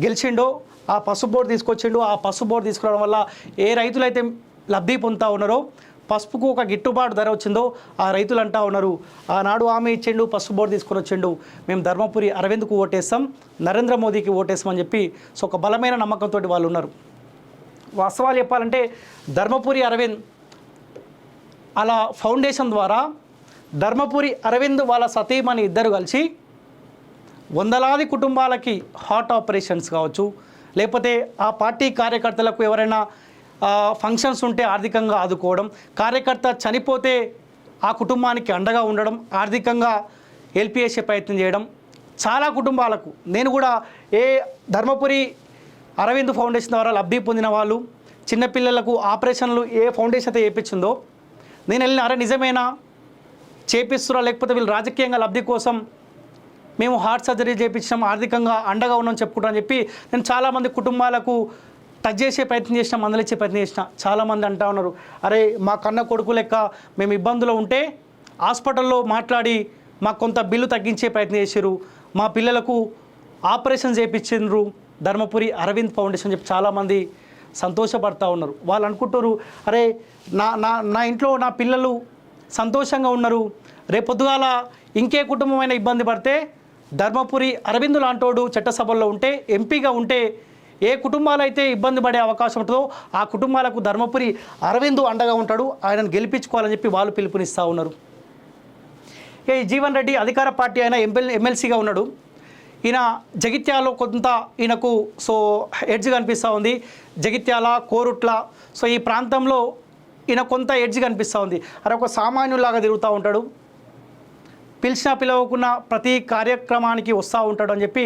గెలిచిండో ఆ పసుపు బోర్డు తీసుకొచ్చిండు. ఆ పసుపు బోర్డు తీసుకురావడం వల్ల ఏ రైతులైతే లబ్ధి పొందుతూ ఉన్నారో, పసుపుకు ఒక గిట్టుబాటు ధర వచ్చిందో ఆ రైతులు అంటూ ఉన్నారు, ఆనాడు హామీ ఇచ్చిండు, పసుపు బోర్డు తీసుకొని వచ్చిండు, మేము ధర్మపురి అరవింద్కు ఓటేస్తాం, నరేంద్ర మోదీకి ఓటేస్తామని చెప్పి సో ఒక బలమైన నమ్మకంతో వాళ్ళు ఉన్నారు. వాస్తవాలు చెప్పాలంటే ధర్మపురి అరవింద్ అలా ఫౌండేషన్ ద్వారా ధర్మపురి అరవింద్ వాళ్ళ సతీమణి ఇద్దరు కలిసి వందలాది కుటుంబాలకి హార్ట్ ఆపరేషన్స్ కావచ్చు, లేకపోతే ఆ పార్టీ కార్యకర్తలకు ఎవరైనా ఫంక్షన్స్ ఉంటే ఆర్థికంగా ఆదుకోవడం, కార్యకర్త చనిపోతే ఆ కుటుంబానికి అండగా ఉండడం, ఆర్థికంగా హెల్ప్ చేసే ప్రయత్నం చేయడం చాలా కుటుంబాలకు. నేను కూడా ఏ ధర్మపురి అరవింద్ ఫౌండేషన్ ద్వారా లబ్ధి పొందిన వాళ్ళు, చిన్నపిల్లలకు ఆపరేషన్లు ఏ ఫౌండేషన్ అయితే చేయించిందో నేను వెళ్ళిన అరే నిజమేనా చేపిస్తురా, లేకపోతే వీళ్ళు రాజకీయంగా లబ్ధి కోసం మేము హార్ట్ సర్జరీ చేయించాం, ఆర్థికంగా అండగా ఉన్నాం చెప్పుకుంటామని చెప్పి నేను చాలామంది కుటుంబాలకు టచ్ చేసే ప్రయత్నం చేసిన, మందలిచ్చే ప్రయత్నం చేసిన. చాలామంది అంటా ఉన్నారు, అరే మా కన్న కొడుకు లెక్క మేము ఇబ్బందులో ఉంటే హాస్పిటల్లో మాట్లాడి మాకు కొంత బిల్లు తగ్గించే ప్రయత్నం చేశారు, మా పిల్లలకు ఆపరేషన్ చేయించారు ధర్మపురి అరవింద్ ఫౌండేషన్ చెప్పి చాలామంది సంతోషపడతా ఉన్నారు. వాళ్ళు అనుకుంటారు, అరే నా ఇంట్లో నా పిల్లలు సంతోషంగా ఉన్నారు, రేపొద్దుగాల ఇంకే కుటుంబమైన ఇబ్బంది పడితే ధర్మపురి అరవింద్ లాంటోడు చట్టసభల్లో ఉంటే, ఎంపీగా ఉంటే ఏ కుటుంబాలు అయితే ఇబ్బంది పడే అవకాశం ఉంటుందో ఆ కుటుంబాలకు ధర్మపురి అరవింద్ అండగా ఉంటాడు, ఆయనను గెలిపించుకోవాలని చెప్పి వాళ్ళు పిలుపునిస్తూ ఉన్నారు. ఈ జీవన్ రెడ్డి అధికార పార్టీ అయిన ఎమ్మెల్సీగా ఉన్నాడు. ఈయన జగిత్యాలలో కొంత ఈయనకు ఎడ్జ్ కనిపిస్తూ ఉంది. జగిత్యాల, కోరుట్ల ఈ ప్రాంతంలో ఈయన కొంత ఎడ్జ్ కనిపిస్తూ ఉంది. అరే ఒక సామాన్యులాగా తిరుగుతూ ఉంటాడు, పిలిచినా పిలవకున్న ప్రతి కార్యక్రమానికి వస్తూ ఉంటాడు అని చెప్పి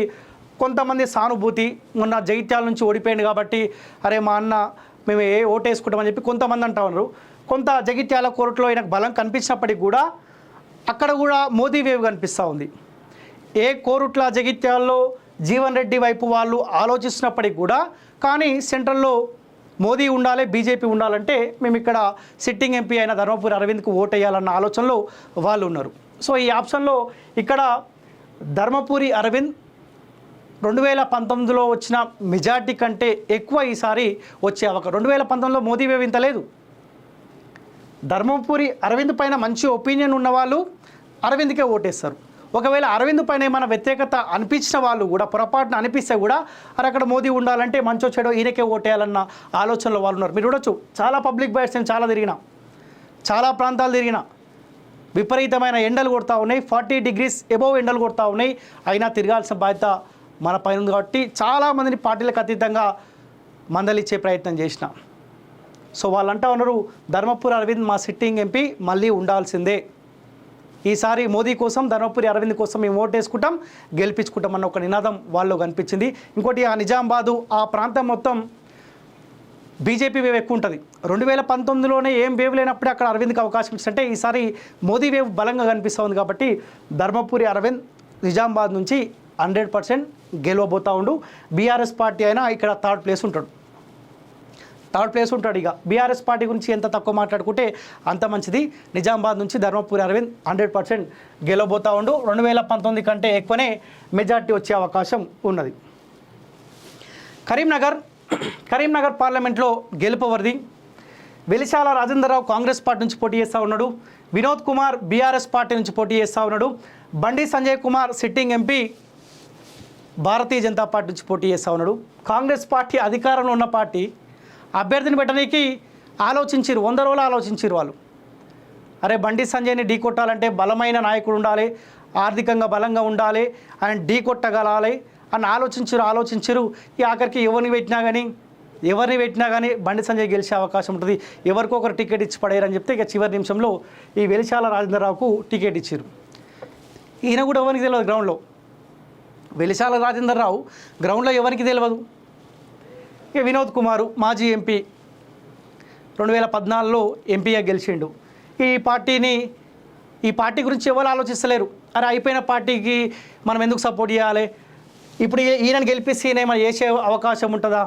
కొంతమంది సానుభూతి. మొన్న జగిత్యాల నుంచి ఓడిపోయింది కాబట్టి అరే మా అన్న మేము ఓటేసుకుంటామని చెప్పి కొంతమంది అంటా ఉన్నారు. కొంత జగిత్యాల, కోరుట్లో ఈయనకు బలం కనిపించినప్పటికీ కూడా అక్కడ కూడా మోదీ వేవ్ కనిపిస్తూ ఉంది. ఏ కోరుట్ల, జగిత్యాల్లో జీవన్ రెడ్డి వైపు వాళ్ళు ఆలోచిస్తున్నప్పటికీ కూడా కానీ సెంట్రల్లో మోదీ ఉండాలి, బీజేపీ ఉండాలంటే మేము ఇక్కడ సిట్టింగ్ ఎంపీ అయిన ధర్మపురి అరవింద్కు ఓటేయాలన్న ఆలోచనలో వాళ్ళు ఉన్నారు. ఈ ఆప్షన్లో ఇక్కడ ధర్మపురి అరవింద్ 2019లో వచ్చిన మెజార్టీ కంటే ఎక్కువ ఈసారి వచ్చే అవకాశం. 2019లో మోదీ వేవ్ ఇంత లేదు. ధర్మపురి అరవింద్ పైన మంచి ఒపీనియన్ ఉన్నవాళ్ళు అరవింద్కే ఓటేస్తారు. ఒకవేళ అరవింద్ పైన ఏమైనా వ్యతిరేకత అనిపించిన వాళ్ళు కూడా పొరపాటున అనిపిస్తే కూడా అరే అక్కడ మోదీ ఉండాలంటే మంచో చెడో ఈయనకే ఓటేయాలన్న ఆలోచనలో వాళ్ళు ఉన్నారు. మీరు చూడొచ్చు, చాలా పబ్లిక్ బైట్స్ నేను చాలా తిరిగిన, చాలా ప్రాంతాలు తిరిగిన, విపరీతమైన ఎండలు కొడతా ఉన్నాయి, 40 degrees అబోవ్ ఎండలు కొడతా ఉన్నాయి. అయినా తిరగాల్సిన బాధ్యత మన పైన ఉంది కాబట్టి చాలామందిని పార్టీలకు అతీతంగా మందలిచ్చే ప్రయత్నం చేసిన. వాళ్ళు అంటా ఉన్నారు, ధర్మపురి అరవింద్ మా సిట్టింగ్ ఎంపీ మళ్ళీ ఉండాల్సిందే, ఈసారి మోదీ కోసం ధర్మపురి అరవింద్ కోసం మేము ఓటేసుకుంటాం, గెలిపించుకుంటాం అన్న ఒక నినాదం వాళ్ళు కనిపించింది. ఇంకోటి ఆ నిజామాబాదు ఆ ప్రాంతం మొత్తం బీజేపీ వేవ్ ఎక్కువ ఉంటుంది. 2019లోనే ఏం వేవ్ లేనప్పుడే అక్కడ అరవింద్కి అవకాశం ఇచ్చిందంటే ఈసారి మోదీ వేవ్ బలంగా కనిపిస్తుంది కాబట్టి ధర్మపురి అరవింద్ నిజామాబాద్ నుంచి 100% గెలవబోతూ ఉండు. బీఆర్ఎస్ పార్టీ అయినా ఇక్కడ థర్డ్ ప్లేస్ ఉంటాడు. ఇక బీఆర్ఎస్ పార్టీ గురించి ఎంత తక్కువ మాట్లాడుకుంటే అంత మంచిది. నిజామాబాద్ నుంచి ధర్మపురి అరవింద్ 100% గెలవబోతూ ఉండు. 2019 కంటే ఎక్కువనే మెజార్టీ వచ్చే అవకాశం ఉన్నది. కరీంనగర్ పార్లమెంట్లో గెలుపవరిది. వెలిశాల రాజేంద్రరావు కాంగ్రెస్ పార్టీ నుంచి పోటీ చేస్తూ ఉన్నాడు. వినోద్ కుమార్ బీఆర్ఎస్ పార్టీ నుంచి పోటీ చేస్తూ ఉన్నాడు. Bandi Sanjay Kumar sitting MP Bharatiya Janata party నుంచి పోటీ చేస్తూ ఉన్నాడు. కాంగ్రెస్ పార్టీ అధికారంలో ఉన్న పార్టీ అభ్యర్థిని పెట్టడానికి ఆలోచించారు, 100 రోజులు ఆలోచించారు వాళ్ళు. అరే బండి సంజయ్ని ఢీ కొట్టాలంటే బలమైన నాయకుడు ఉండాలి, ఆర్థికంగా బలంగా ఉండాలి, ఆయన ఢీ కొట్టగలాలి అని ఆలోచించారు. ఈ ఆఖరికి ఎవరిని పెట్టినా కానీ బండి సంజయ్ గెలిచే అవకాశం ఉంటుంది. ఎవరికో ఒకరు టికెట్ ఇచ్చి పడేయరని చెప్తే ఇక చివరి నిమిషంలో ఈ వెలిశాల రాజేంద్రరావుకు టికెట్ ఇచ్చారు. ఈయన కూడా ఎవరికి తెలియదు గ్రౌండ్లో. వెలిశాల రాజేంద్రరావు గ్రౌండ్లో ఎవరికి తెలియదు. ఇక వినోద్ కుమారు మాజీ ఎంపీ 2014లో ఎంపీగా గెలిచిండు. ఈ పార్టీ గురించి ఎవరు ఆలోచిస్తలేరు. అరే అయిపోయిన పార్టీకి మనం ఎందుకు సపోర్ట్ చేయాలి, ఇప్పుడు ఈయనను గెలిపిస్తే ఈయన ఏమైనా చేసే అవకాశం ఉంటుందా,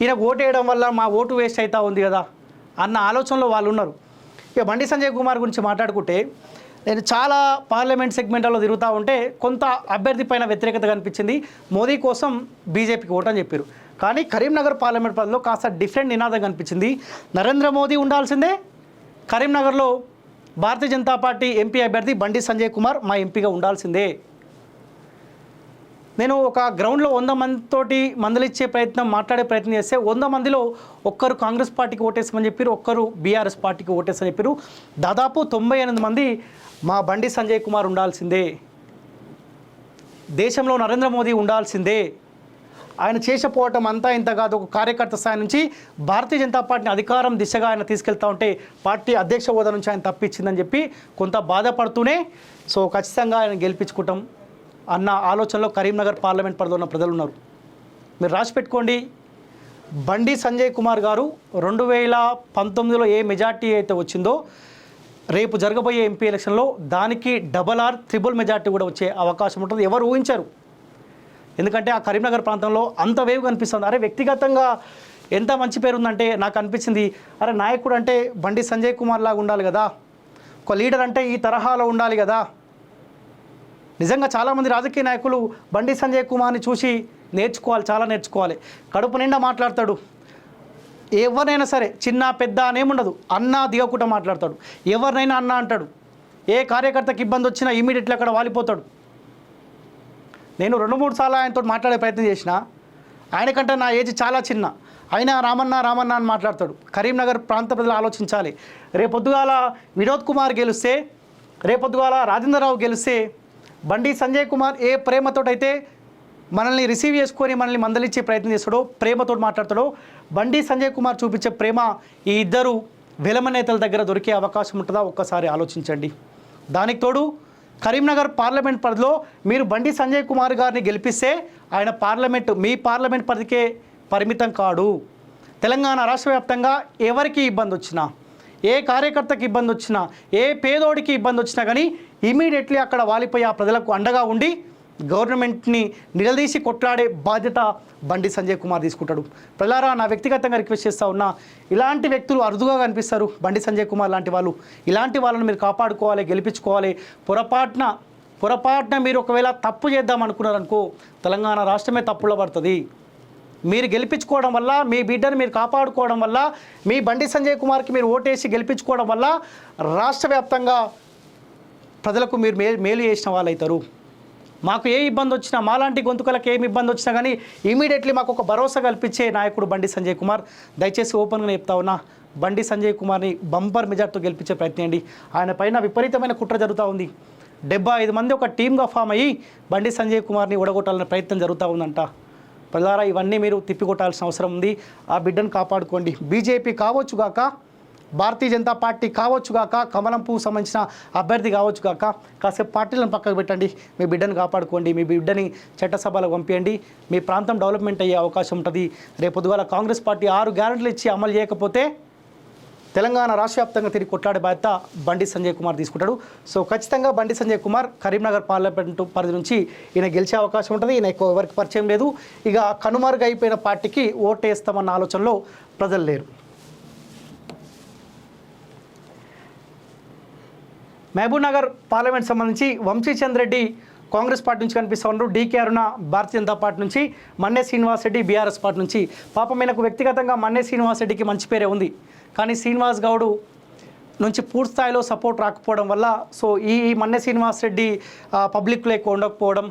ఈయనకు ఓటు వేయడం వల్ల మా ఓటు వేస్ట్ అవుతూ ఉంది కదా అన్న ఆలోచనలో వాళ్ళు ఉన్నారు. ఇక బండి సంజయ్ కుమార్ గురించి మాట్లాడుకుంటే నేను చాలా పార్లమెంట్ సెగ్మెంట్లలో తిరుగుతూ ఉంటే కొంత అభ్యర్థి పైన వ్యతిరేకత కనిపించింది. మోదీ కోసం బీజేపీకి ఓటని చెప్పారు. కానీ కరీంనగర్ పార్లమెంట్ పరిధిలో కాస్త డిఫరెంట్ నినాదం కనిపించింది. నరేంద్ర మోదీ ఉండాల్సిందే, కరీంనగర్లో భారతీయ జనతా పార్టీ ఎంపీ అభ్యర్థి బండి సంజయ్ కుమార్ మా ఎంపీగా ఉండాల్సిందే. నేను ఒక గ్రౌండ్లో 100 మందితోటి మందలిచ్చే మాట్లాడే ప్రయత్నం చేస్తే 100 మందిలో ఒక్కరు కాంగ్రెస్ పార్టీకి ఓటేస్తామని చెప్పారు, ఒక్కరు బీఆర్ఎస్ పార్టీకి ఓటేస్తామని చెప్పారు. దాదాపు 98 మంది మా బండి సంజయ్ కుమార్ ఉండాల్సిందే, దేశంలో నరేంద్ర మోదీ ఉండాల్సిందే ఆయన చేసిపోవటం అంతా ఇంత కాదు, ఒక కార్యకర్త స్థాయి నుంచి భారతీయ జనతా పార్టీని అధికారం దిశగా ఆయన తీసుకెళ్తా ఉంటే పార్టీ అధ్యక్ష హోదా నుంచి ఆయన తప్పించిందని చెప్పి కొంత బాధపడుతూనే సో ఖచ్చితంగా ఆయన గెలిపించుకుంటాం అన్న ఆలోచనలో కరీంనగర్ పార్లమెంట్ పరిధిలో ఉన్న ప్రజలు ఉన్నారు. మీరు రాసి పెట్టుకోండి, బండి సంజయ్ కుమార్ గారు 2019లో ఏ మెజార్టీ అయితే వచ్చిందో రేపు జరగబోయే ఎంపీ ఎలక్షన్లో దానికి డబల్ ఆర్ త్రిబుల్ మెజార్టీ కూడా వచ్చే అవకాశం ఉంటుంది. ఎవరు ఊహించారు? ఎందుకంటే ఆ కరీంనగర్ ప్రాంతంలో అంత వేవ్ కనిపిస్తుంది. అరే వ్యక్తిగతంగా ఎంత మంచి పేరు ఉందంటే నాకు అనిపించింది, అరే నాయకుడు అంటే బండి సంజయ్ కుమార్ లాగా ఉండాలి కదా, ఒక లీడర్ అంటే ఈ తరహాలో ఉండాలి కదా. నిజంగా చాలామంది రాజకీయ నాయకులు బండి సంజయ్ కుమార్ని చూసి నేర్చుకోవాలి, చాలా నేర్చుకోవాలి. కడుపు నిండా మాట్లాడతాడు, ఎవరినైనా సరే చిన్న పెద్ద అనేముండదు, అన్న దిగకుండా మాట్లాడతాడు, ఎవరినైనా అన్న అంటాడు. ఏ కార్యకర్తకి ఇబ్బంది వచ్చినా ఇమీడియట్లీ అక్కడ వాలిపోతాడు. నేను 2-3 సార్లు ఆయనతో మాట్లాడే ప్రయత్నం చేసిన, ఆయనకంటే నా ఏజ్ చాలా చిన్న, అయినా రామన్న రామన్న అని మాట్లాడతాడు. కరీంనగర్ ప్రాంత ప్రజలు ఆలోచించాలి. రేపొద్దుగాల వినోద్ కుమార్ గెలిస్తే, రేపొద్దుగాల రాజేంద్రరావు గెలిస్తే, బండి సంజయ్ కుమార్ ఏ ప్రేమతోటైతే మనల్ని రిసీవ్ చేసుకొని మనల్ని మందలిచ్చే ప్రయత్నం చేస్తాడో, ప్రేమతో మాట్లాడతాడో, బండి సంజయ్ కుమార్ చూపించే ప్రేమ ఈ ఇద్దరు విలమ నేతల దగ్గర దొరికే అవకాశం ఉంటుందా ఒక్కసారి ఆలోచించండి. దానికి తోడు కరీంనగర్ పార్లమెంట్ పరిధిలో మీరు బండి సంజయ్ కుమార్ గారిని గెలిపిస్తే ఆయన పార్లమెంట్ మీ పార్లమెంట్ పరిధికే పరిమితం కాడు. తెలంగాణ రాష్ట్ర వ్యాప్తంగా ఎవరికి ఇబ్బంది వచ్చినా, ఏ కార్యకర్తకి ఇబ్బంది వచ్చినా, ఏ పేదోడికి ఇబ్బంది వచ్చినా కానీ ఇమీడియట్లీ అక్కడ వాలిపోయి ఆ ప్రజలకు అండగా ఉండి గవర్నమెంట్ని నిలదీసి కొట్లాడే బాధ్యత బండి సంజయ్ కుమార్ తీసుకుంటాడు. ప్రజలారా, నా వ్యక్తిగతంగా రిక్వెస్ట్ చేస్తూ ఉన్నా, ఇలాంటి వ్యక్తులు అరుదుగా కనిపిస్తారు. బండి సంజయ్ కుమార్ లాంటి వాళ్ళు, ఇలాంటి వాళ్ళని మీరు కాపాడుకోవాలి, గెలిపించుకోవాలి. పొరపాటున మీరు ఒకవేళ తప్పు చేద్దాం అనుకున్నారనుకో, తెలంగాణ రాష్ట్రమే తప్పులో పడుతుంది. మీరు గెలిపించుకోవడం వల్ల, మీ బిడ్డను మీరు కాపాడుకోవడం వల్ల, మీ బండి సంజయ్ కుమార్కి మీరు ఓటేసి గెలిపించుకోవడం వల్ల రాష్ట్ర వ్యాప్తంగా ప్రజలకు మీరు మేలు చేసిన వాళ్ళు అవుతారు. మాకు ఏ ఇబ్బంది వచ్చినా, మాలాంటి గొంతుకలకు ఏమి ఇబ్బంది వచ్చినా కానీ ఇమీడియట్లీ మాకు ఒక భరోసా కల్పించే నాయకుడు బండి సంజయ్ కుమార్. దయచేసి ఓపెన్గా చెప్తా ఉన్నా, బండి సంజయ్ కుమార్ని బంపర్ మెజార్టీతో గెలిపించే ప్రయత్నం చేయండి. ఆయన పైన విపరీతమైన కుట్ర జరుగుతూ ఉంది. 75 మంది ఒక టీమ్గా ఫామ్ అయ్యి బండి సంజయ్ కుమార్ని ఓడగొట్టాలనే ప్రయత్నం జరుగుతూ ఉందంట. ప్రజలారా, ఇవన్నీ మీరు తిప్పికొట్టాల్సిన అవసరం ఉంది. ఆ బిడ్డను కాపాడుకోండి. బీజేపీ కావచ్చుగాక, భారతీయ జనతా పార్టీ కావచ్చుగాక, కమలం పువ్వు సంబంధించిన అభ్యర్థి కావచ్చుగాక, కాసేపు పార్టీలను పక్కకు పెట్టండి, మీ బిడ్డను కాపాడుకోండి, మీ బిడ్డని చట్టసభలకు పంపించండి. మీ ప్రాంతం డెవలప్మెంట్ అయ్యే అవకాశం ఉంటుంది. రేపొద్దుగాల కాంగ్రెస్ పార్టీ 6 గ్యారెంటీలు ఇచ్చి అమలు చేయకపోతే తెలంగాణ రాష్ట్ర వ్యాప్తంగా తిరిగి కొట్లాడే బాధ్యత బండి సంజయ్ కుమార్ తీసుకుంటాడు. సో ఖచ్చితంగా బండి సంజయ్ కుమార్ కరీంనగర్ పార్లమెంటు పరిధి నుంచి ఈయన గెలిచే అవకాశం ఉంటుంది. ఈయన ఎక్కువ ఎవరికి పరిచయం లేదు. ఇక కనుమరుగైపోయిన పార్టీకి ఓటేస్తామన్న ఆలోచనలో ప్రజలు లేరు. మహబూబ్నగర్ పార్లమెంట్ సంబంధించి వంశీచంద్ రెడ్డి కాంగ్రెస్ పార్టీ నుంచి కనిపిస్తూ ఉన్నారు. డీకే అరుణ భారతీయ జనతా పార్టీ నుంచి, మన్నే శ్రీనివాస్ రెడ్డి బీఆర్ఎస్ పార్టీ నుంచి. పాపం ఈయనకు వ్యక్తిగతంగా మన్నే శ్రీనివాస్ రెడ్డికి మంచి పేరే ఉంది, కానీ శ్రీనివాస్ గౌడ్ నుంచి పూర్తి స్థాయిలో సపోర్ట్ రాకపోవడం వల్ల సో ఈ మన్నే శ్రీనివాస్ రెడ్డి పబ్లిక్లో ఎక్కువ ఉండకపోవడం,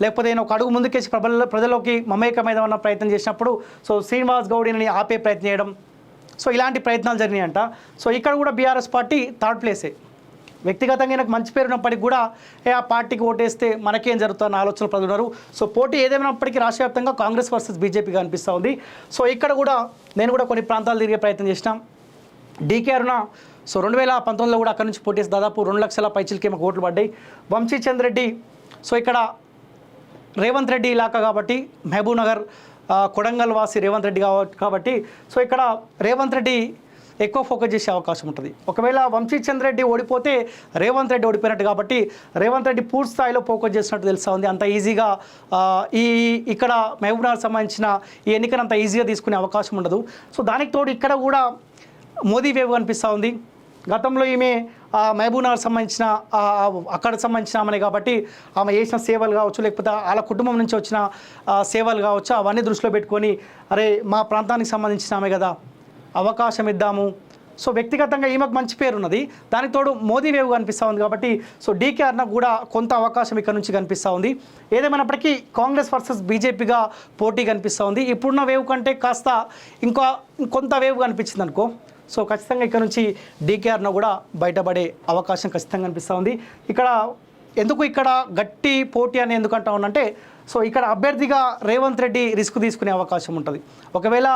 లేకపోతే నేను ఒక అడుగు ముందుకేసి ప్రజల్లోకి మమేకమైదామన్న ప్రయత్నం చేసినప్పుడు సో శ్రీనివాస్ గౌడ్ని ఆపే ప్రయత్నం చేయడం, సో ఇలాంటి ప్రయత్నాలు జరిగినాయంట. సో ఇక్కడ కూడా బీఆర్ఎస్ పార్టీ థర్డ్ ప్లేసే. వ్యక్తిగతంగా నాకు మంచి పేరు ఉన్నప్పటికీ కూడా ఆ పార్టీకి ఓటేస్తే మనకేం జరుగుతుందన్న ఆలోచనలు ప్రజలు ఉన్నారు. సో పోటీ ఏదేమైనప్పటికీ రాష్ట్ర వ్యాప్తంగా కాంగ్రెస్ వర్సెస్ బీజేపీగా అనిపిస్తూ ఉంది. సో ఇక్కడ కూడా నేను కూడా కొన్ని ప్రాంతాలు తిరిగే ప్రయత్నం చేసినాం. డీకే అరుణ సో 2019లో కూడా అక్కడి నుంచి పోటీ చేసి దాదాపు 2 లక్షల పైచిలకి మాకు ఓట్లు పడ్డాయి. వంశీచంద్ రెడ్డి సో ఇక్కడ రేవంత్ రెడ్డి ఇలాకా కాబట్టి, మహబూబ్నగర్ కొడంగల్ వాసి రేవంత్ రెడ్డి కాబట్టి సో ఇక్కడ రేవంత్ రెడ్డి ఎక్కువ ఫోకస్ చేసే అవకాశం ఉంటుంది. ఒకవేళ వంశీచంద్ రెడ్డి ఓడిపోతే రేవంత్ రెడ్డి ఓడిపోయినట్టు కాబట్టి రేవంత్ రెడ్డి పూర్తి స్థాయిలో ఫోకస్ చేసినట్టు తెలుస్తూ ఉంది. అంత ఈజీగా ఇక్కడ మహబూబ్నగర్ సంబంధించిన ఈ ఎన్నికను అంత ఈజీగా తీసుకునే అవకాశం ఉండదు. సో దానికి తోడు ఇక్కడ కూడా మోదీ వేవ్ కనిపిస్తూ ఉంది. గతంలో ఈమె మహబూబ్నగర్ సంబంధించిన అక్కడ సంబంధించిన ఆమెనే కాబట్టి ఆమె చేసిన సేవలు కావచ్చు, లేకపోతే వాళ్ళ కుటుంబం నుంచి వచ్చిన సేవలు కావచ్చు, అవన్నీ దృష్టిలో పెట్టుకొని అరే మా ప్రాంతానికి సంబంధించిన ఆమె కదా, అవకాశం ఇద్దాము. సో వ్యక్తిగతంగా ఈమెకు మంచి పేరు ఉన్నది, దానికి తోడు మోదీ వేవ్ కనిపిస్తూ ఉంది కాబట్టి సో డీకే అరుణకు కూడా కొంత అవకాశం ఇక్కడ నుంచి కనిపిస్తూ ఉంది. ఏదేమైనప్పటికీ కాంగ్రెస్ వర్సెస్ బీజేపీగా పోటీ కనిపిస్తూ ఉంది. ఇప్పుడున్న వేవ్ కంటే కాస్త కొంత వేవ్ కనిపించింది అనుకో, సో ఖచ్చితంగా ఇక్కడ నుంచి డీకే అరుణ కూడా బయటపడే అవకాశం ఖచ్చితంగా కనిపిస్తూ ఉంది. ఇక్కడ ఎందుకు ఇక్కడ గట్టి పోటీ అని ఎందుకంటా ఉన్నంటే సో ఇక్కడ అభ్యర్థిగా రేవంత్ రెడ్డి రిస్క్ తీసుకునే అవకాశం ఉంటుంది. ఒకవేళ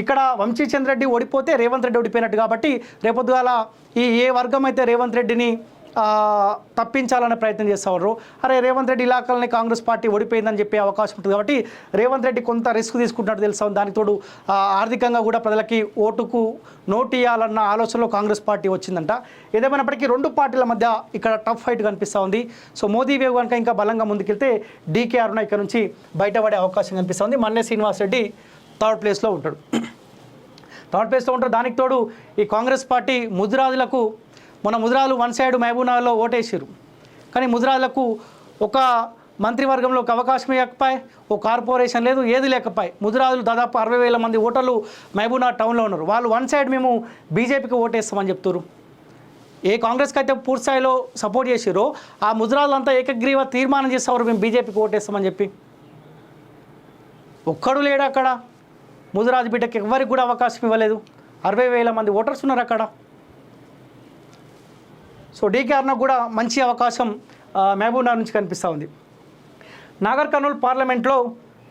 ఇక్కడ వంశీచంద్ర రెడ్డి ఓడిపోతే రేవంత్ రెడ్డి ఓడిపోయినట్టు కాబట్టి రేపొద్దుగాల ఏ వర్గం అయితే రేవంత్ రెడ్డిని తప్పించాలనే ప్రయత్నం చేస్తూ ఉన్నారు, అరే రేవంత్ రెడ్డి ఇలాకాలని కాంగ్రెస్ పార్టీ ఓడిపోయిందని చెప్పే అవకాశం ఉంటుంది. కాబట్టి రేవంత్ రెడ్డి కొంత రిస్క్ తీసుకుంటున్నట్టు తెలుస్తా ఉంది. దానికి తోడు ఆర్థికంగా కూడా ప్రజలకి ఓటుకు నోటు ఇవ్వాలన్న ఆలోచనలో కాంగ్రెస్ పార్టీ వచ్చిందంట. ఏదేమైనప్పటికీ రెండు పార్టీల మధ్య ఇక్కడ టఫ్ ఫైట్ కనిపిస్తూ ఉంది. సో మోదీ వేవ్ కనుక ఇంకా బలంగా ముందుకెళ్తే డీకే అరుణ ఇక్కడ నుంచి బయటపడే అవకాశం కనిపిస్తూ ఉంది. మన్నే శ్రీనివాస్ రెడ్డి థర్డ్ ప్లేస్లో ఉంటాడు. దానికి తోడు ఈ కాంగ్రెస్ పార్టీ ముదిరాజులకు మొన్న ముదిరాజులు వన్ సైడ్ మహబూబ్నగర్లో ఓటేసారు, కానీ ముదిరాజులకు ఒక మంత్రివర్గంలో ఒక అవకాశం ఇవ్వకపోయి, ఓ కార్పొరేషన్ లేదు, ఏది లేకపోయి ముదిరాజులు దాదాపు 60,000 మంది ఓటర్లు మహబూబ్నగర్ టౌన్లో ఉన్నారు. వాళ్ళు వన్ సైడ్ మేము బీజేపీకి ఓటేస్తామని చెప్తారు. ఏ కాంగ్రెస్కి అయితే పూర్తి స్థాయిలో సపోర్ట్ చేసారో ఆ ముదిరాజులంతా ఏకగ్రీవ తీర్మానం చేసేవారు మేము బీజేపీకి ఓటేస్తామని చెప్పి. ఒక్కడు లేడు అక్కడ, ముదిరాజు బిడ్డకి ఎవరికి కూడా అవకాశం ఇవ్వలేదు. 60,000 మంది ఓటర్స్ ఉన్నారు అక్కడ. సో డీకే అరుణకు కూడా మంచి అవకాశం మహబూబ్నగర్ నుంచి కనిపిస్తూ ఉంది. నాగర్ కర్నూలు పార్లమెంట్లో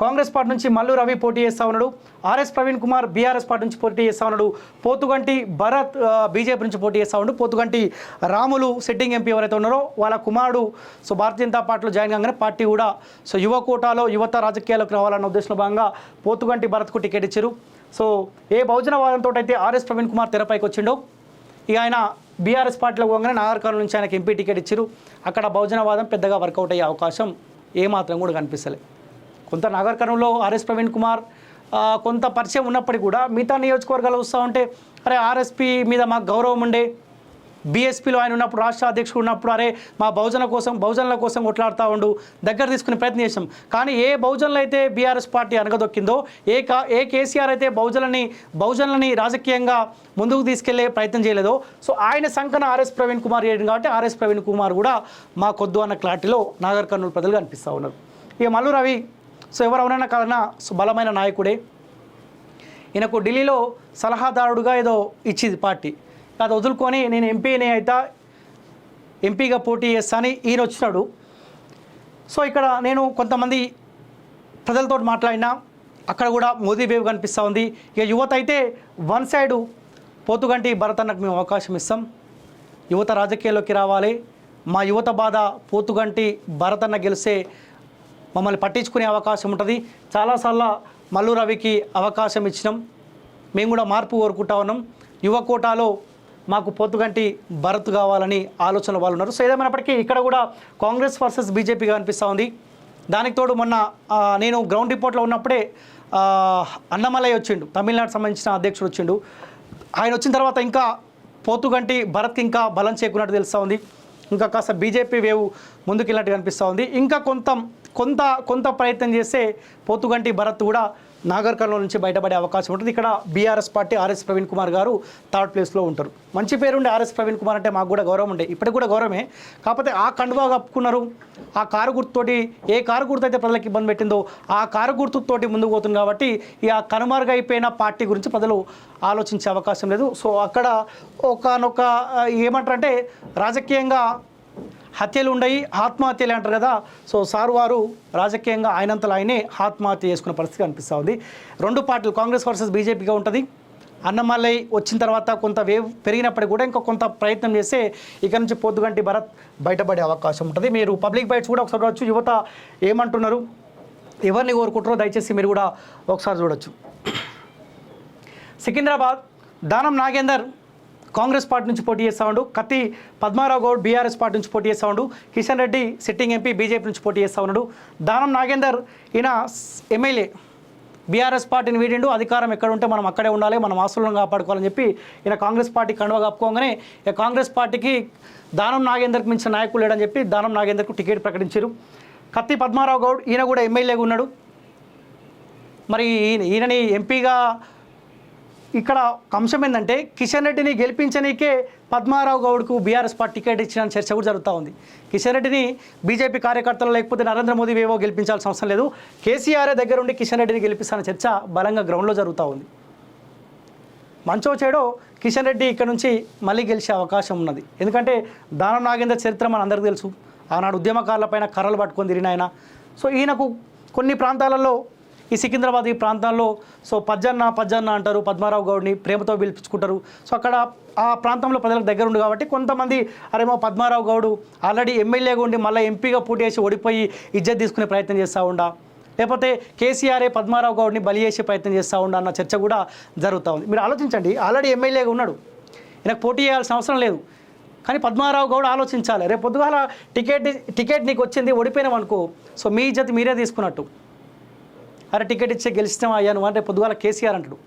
కాంగ్రెస్ పార్టీ నుంచి మల్లు రవి పోటీ చేస్తూ ఉన్నాడు. RS Praveen Kumar BRS party నుంచి పోటీ చేస్తూ ఉన్నాడు. పోతుగంటి భరత్ బీజేపీ నుంచి పోటీ చేస్తూ ఉన్నాడు. పోతుగంటి రాములు సిట్టింగ్ ఎంపీ ఎవరైతే ఉన్నారో వాళ్ళ కుమారుడు సో భారతీయ జనతా పార్టీలో జాయిన్ కాగానే పార్టీ కూడా సో యువ కోటాలో యువత రాజకీయాలకు రావాలన్న ఉద్దేశంలో భాగంగా పోతుగంటి భరత్కు టికెట్ ఇచ్చారు. సో ఏ బహుజనవాదంతో అయితే ఆర్ఎస్ ప్రవీణ్ కుమార్ తెరపైకి వచ్చిండో ఇక ఆయన బీఆర్ఎస్ పార్టీలో పోగానే నాగర్ కర్నూలు నుంచి ఆయనకి ఎంపీ టికెట్ ఇచ్చారు. అక్కడ బహుజనవాదం పెద్దగా వర్కౌట్ అయ్యే అవకాశం ఏమాత్రం కూడా కనిపిస్తలే. కొంత నాగర్ కర్నూలులో ఆర్ఎస్ ప్రవీణ్ కుమార్ కొంత పరిచయం ఉన్నప్పటికీ కూడా మిగతా నియోజకవర్గాలు వస్తూ ఉంటే అరే ఆర్ఎస్పీ మీద మాకు గౌరవం ఉండే, బీఎస్పీలో ఆయన ఉన్నప్పుడు రాష్ట్ర అధ్యక్షుడు ఉన్నప్పుడు అరే మా బహుజనుల కోసం కొట్లాడుతూ ఉండు, దగ్గర తీసుకునే ప్రయత్నం చేసాం. కానీ ఏ బహుజనులు అయితే బీఆర్ఎస్ పార్టీ అనగదొక్కిందో, ఏ కేసీఆర్ అయితే బహుజనులని రాజకీయంగా ముందుకు తీసుకెళ్లే ప్రయత్నం చేయలేదో సో ఆయన సంకన ఆర్ఎస్ ప్రవీణ్ కుమార్ చేయడం కాబట్టి ఆర్ఎస్ ప్రవీణ్ కుమార్ కూడా మా కొద్దు అన్న క్లారిటీలో నాగర్ కర్నూలు ప్రజలు కనిపిస్తూ ఉన్నారు. ఇక మల్లు రవి సో ఎవరైనా కాదన్నా బలమైన నాయకుడే. ఈయనకు ఢిల్లీలో సలహాదారుడుగా ఏదో ఇచ్చింది పార్టీ, అది వదులుకొని నేను ఎంపీని అయితే ఎంపీగా పోటీ చేస్తానని ఈయన వచ్చినాడు. సో ఇక్కడ నేను కొంతమంది ప్రజలతో మాట్లాడినా అక్కడ కూడా మోదీ వేవ్ కనిపిస్తూ ఉంది. ఇక యువత అయితే వన్ సైడు పోతుగంటి భరత్ అన్నకు మేము అవకాశం ఇస్తాం, యువత రాజకీయాల్లోకి రావాలి, మా యువత బాధ పోతుగంటి భరత్ అన్న గెలిస్తే మమ్మల్ని పట్టించుకునే అవకాశం ఉంటుంది. చాలాసార్లు మల్లు రవికి అవకాశం ఇచ్చినాం, మేము కూడా మార్పు కోరుకుంటా ఉన్నాం, యువ కోటాలో మాకు పోతుగంటి భరత్ కావాలని ఆలోచనలు వాళ్ళు ఉన్నారు. సో ఏదేమైనప్పటికీ ఇక్కడ కూడా కాంగ్రెస్ వర్సెస్ బీజేపీగా అనిపిస్తూ ఉంది. దానికి తోడు మొన్న నేను గ్రౌండ్ రిపోర్ట్లో ఉన్నప్పుడే అన్నమలై వచ్చిండు, తమిళనాడు సంబంధించిన అధ్యక్షుడు వచ్చిండు. ఆయన వచ్చిన తర్వాత ఇంకా పోతుగంటి భరత్కి ఇంకా బలం చేకూరినట్టు తెలుస్తూ ఉంది. ఇంకా కాస్త బీజేపీ వేవ్ ముందుకెళ్ళినట్టు కనిపిస్తూ ఉంది. ఇంకా కొంత ప్రయత్నం చేస్తే పోతుగంటి భరత్ కూడా నాగర్ కర్నూలు నుంచి బయటపడే అవకాశం ఉంటుంది. ఇక్కడ BRS party RS Praveen Kumar గారు థర్డ్ ప్లేస్లో ఉంటారు. మంచి పేరుండే ఆర్ఎస్ ప్రవీణ్ కుమార్ అంటే మాకు కూడా గౌరవం ఉండే, ఇప్పటికి కూడా గౌరవమే. కాకపోతే ఆ కండువా కప్పుకున్నారు, ఆ కారు గుర్తుతోటి ఏ కారు గుర్తు అయితే ప్రజలకు ఇబ్బంది పెట్టిందో ఆ కారు గుర్తుతోటి ముందుకు పోతుంది. కాబట్టి ఇక కనుమరుగైపోయిన పార్టీ గురించి ప్రజలు ఆలోచించే అవకాశం లేదు. సో అక్కడ ఒకనొక ఏమంటారంటే రాజకీయంగా హత్యలు ఉండయి, ఆత్మహత్యలు అంటారు కదా. సో సారు వారు రాజకీయంగా ఆయనంతలో ఆయనే ఆత్మహత్య చేసుకునే పరిస్థితి కనిపిస్తూ ఉంది. రెండు పార్టీలు కాంగ్రెస్ వర్సెస్ బీజేపీగా ఉంటుంది. అన్నమలై వచ్చిన తర్వాత కొంత వేవ్ పెరిగినప్పటికీ కూడా ఇంకా కొంత ప్రయత్నం చేస్తే ఇక్కడ నుంచి పోతుగంటి భరత్ బయటపడే అవకాశం ఉంటుంది. మీరు పబ్లిక్ బైట్స్ కూడా ఒకసారి చూడవచ్చు, యువత ఏమంటున్నారు, ఎవరిని కోరుకుంటారో దయచేసి మీరు కూడా ఒకసారి చూడొచ్చు. సికింద్రాబాద్ దానం నాగేందర్ కాంగ్రెస్ పార్టీ నుంచి పోటీ చేస్తూ ఉండు, కత్తి పద్మారావు గౌడ్ బీఆర్ఎస్ పార్టీ నుంచి పోటీ చేస్తూ ఉండు, Kishan Reddy sitting MP BJP నుంచి పోటీ చేస్తూ ఉన్నాడు. దానం నాగేందర్ ఈయన ఎమ్మెల్యే, బీఆర్ఎస్ పార్టీని వీడిండు, అధికారం ఎక్కడ ఉంటే మనం అక్కడే ఉండాలి, మనం ఆస్తులను కాపాడుకోవాలని చెప్పి ఈయన కాంగ్రెస్ పార్టీ కండువా కప్పుకోగానే ఇక కాంగ్రెస్ పార్టీకి దానం నాగేందర్కి మించిన నాయకులు లేడని చెప్పి దానం నాగేందర్కు టికెట్ ప్రకటించారు. కత్తి పద్మారావు గౌడ్ ఈయన కూడా ఎమ్మెల్యేగా ఉన్నాడు. మరి ఈయనని ఎంపీగా ఇక్కడ అంశం ఏంటంటే కిషన్ రెడ్డిని గెలిపించనీకే పద్మారావు గౌడ్కు బీఆర్ఎస్ పార్టీ టికెట్ ఇచ్చిన చర్చ కూడా జరుగుతూ ఉంది. కిషన్ రెడ్డిని బీజేపీ కార్యకర్తలు లేకపోతే నరేంద్ర మోదీ ఏవో గెలిపించాల్సిన అవసరం లేదు, కేసీఆర్ దగ్గర ఉండి కిషన్ రెడ్డిని గెలిపిస్తాన చర్చ బలంగా గ్రౌండ్లో జరుగుతూ ఉంది. మంచో చెడో కిషన్ రెడ్డి ఇక్కడ నుంచి మళ్ళీ గెలిచే అవకాశం ఉన్నది. ఎందుకంటే దానం నాగేందర్ చరిత్ర మన అందరికీ తెలుసు, ఆనాడు ఉద్యమకారులపైన కర్రలు పట్టుకొని తిరిగిన ఆయన. సో ఈయనకు కొన్ని ప్రాంతాలలో ఈ సికింద్రాబాద్ ఈ ప్రాంతాల్లో సో పజ్జన్న అంటారు, పద్మారావు గౌడ్ని ప్రేమతో పిలిపించుకుంటారు. సో అక్కడ ఆ ప్రాంతంలో ప్రజలకు దగ్గర ఉంది కాబట్టి కొంతమంది అరేమో పద్మారావు గౌడు ఆల్రెడీ ఎమ్మెల్యేగా ఉండి మళ్ళీ ఎంపీగా పోటీ చేసి ఓడిపోయి ఇజ్జత్ తీసుకునే ప్రయత్నం చేస్తూ ఉండా, లేకపోతే కేసీఆరే పద్మారావు గౌడ్ని బలి చేసే ప్రయత్నం చేస్తూ ఉండా అన్న చర్చ కూడా జరుగుతూ ఉంది. మీరు ఆలోచించండి, ఆల్రెడీ ఎమ్మెల్యేగా ఉన్నాడు, ఈయనకు పోటీ చేయాల్సిన అవసరం లేదు. కానీ పద్మారావు గౌడ్ ఆలోచించాలి, రేపు పొద్దుగాల టికెట్ నీకు వచ్చింది ఓడిపోయినామనుకో, సో మీ ఇజ్జత్ మీరే తీసుకున్నట్టు. అరే టికెట్ ఇచ్చే గెలిచినాం అయ్యాను అంటే పొద్దుగాల కేసీఆర్ అంటాడు.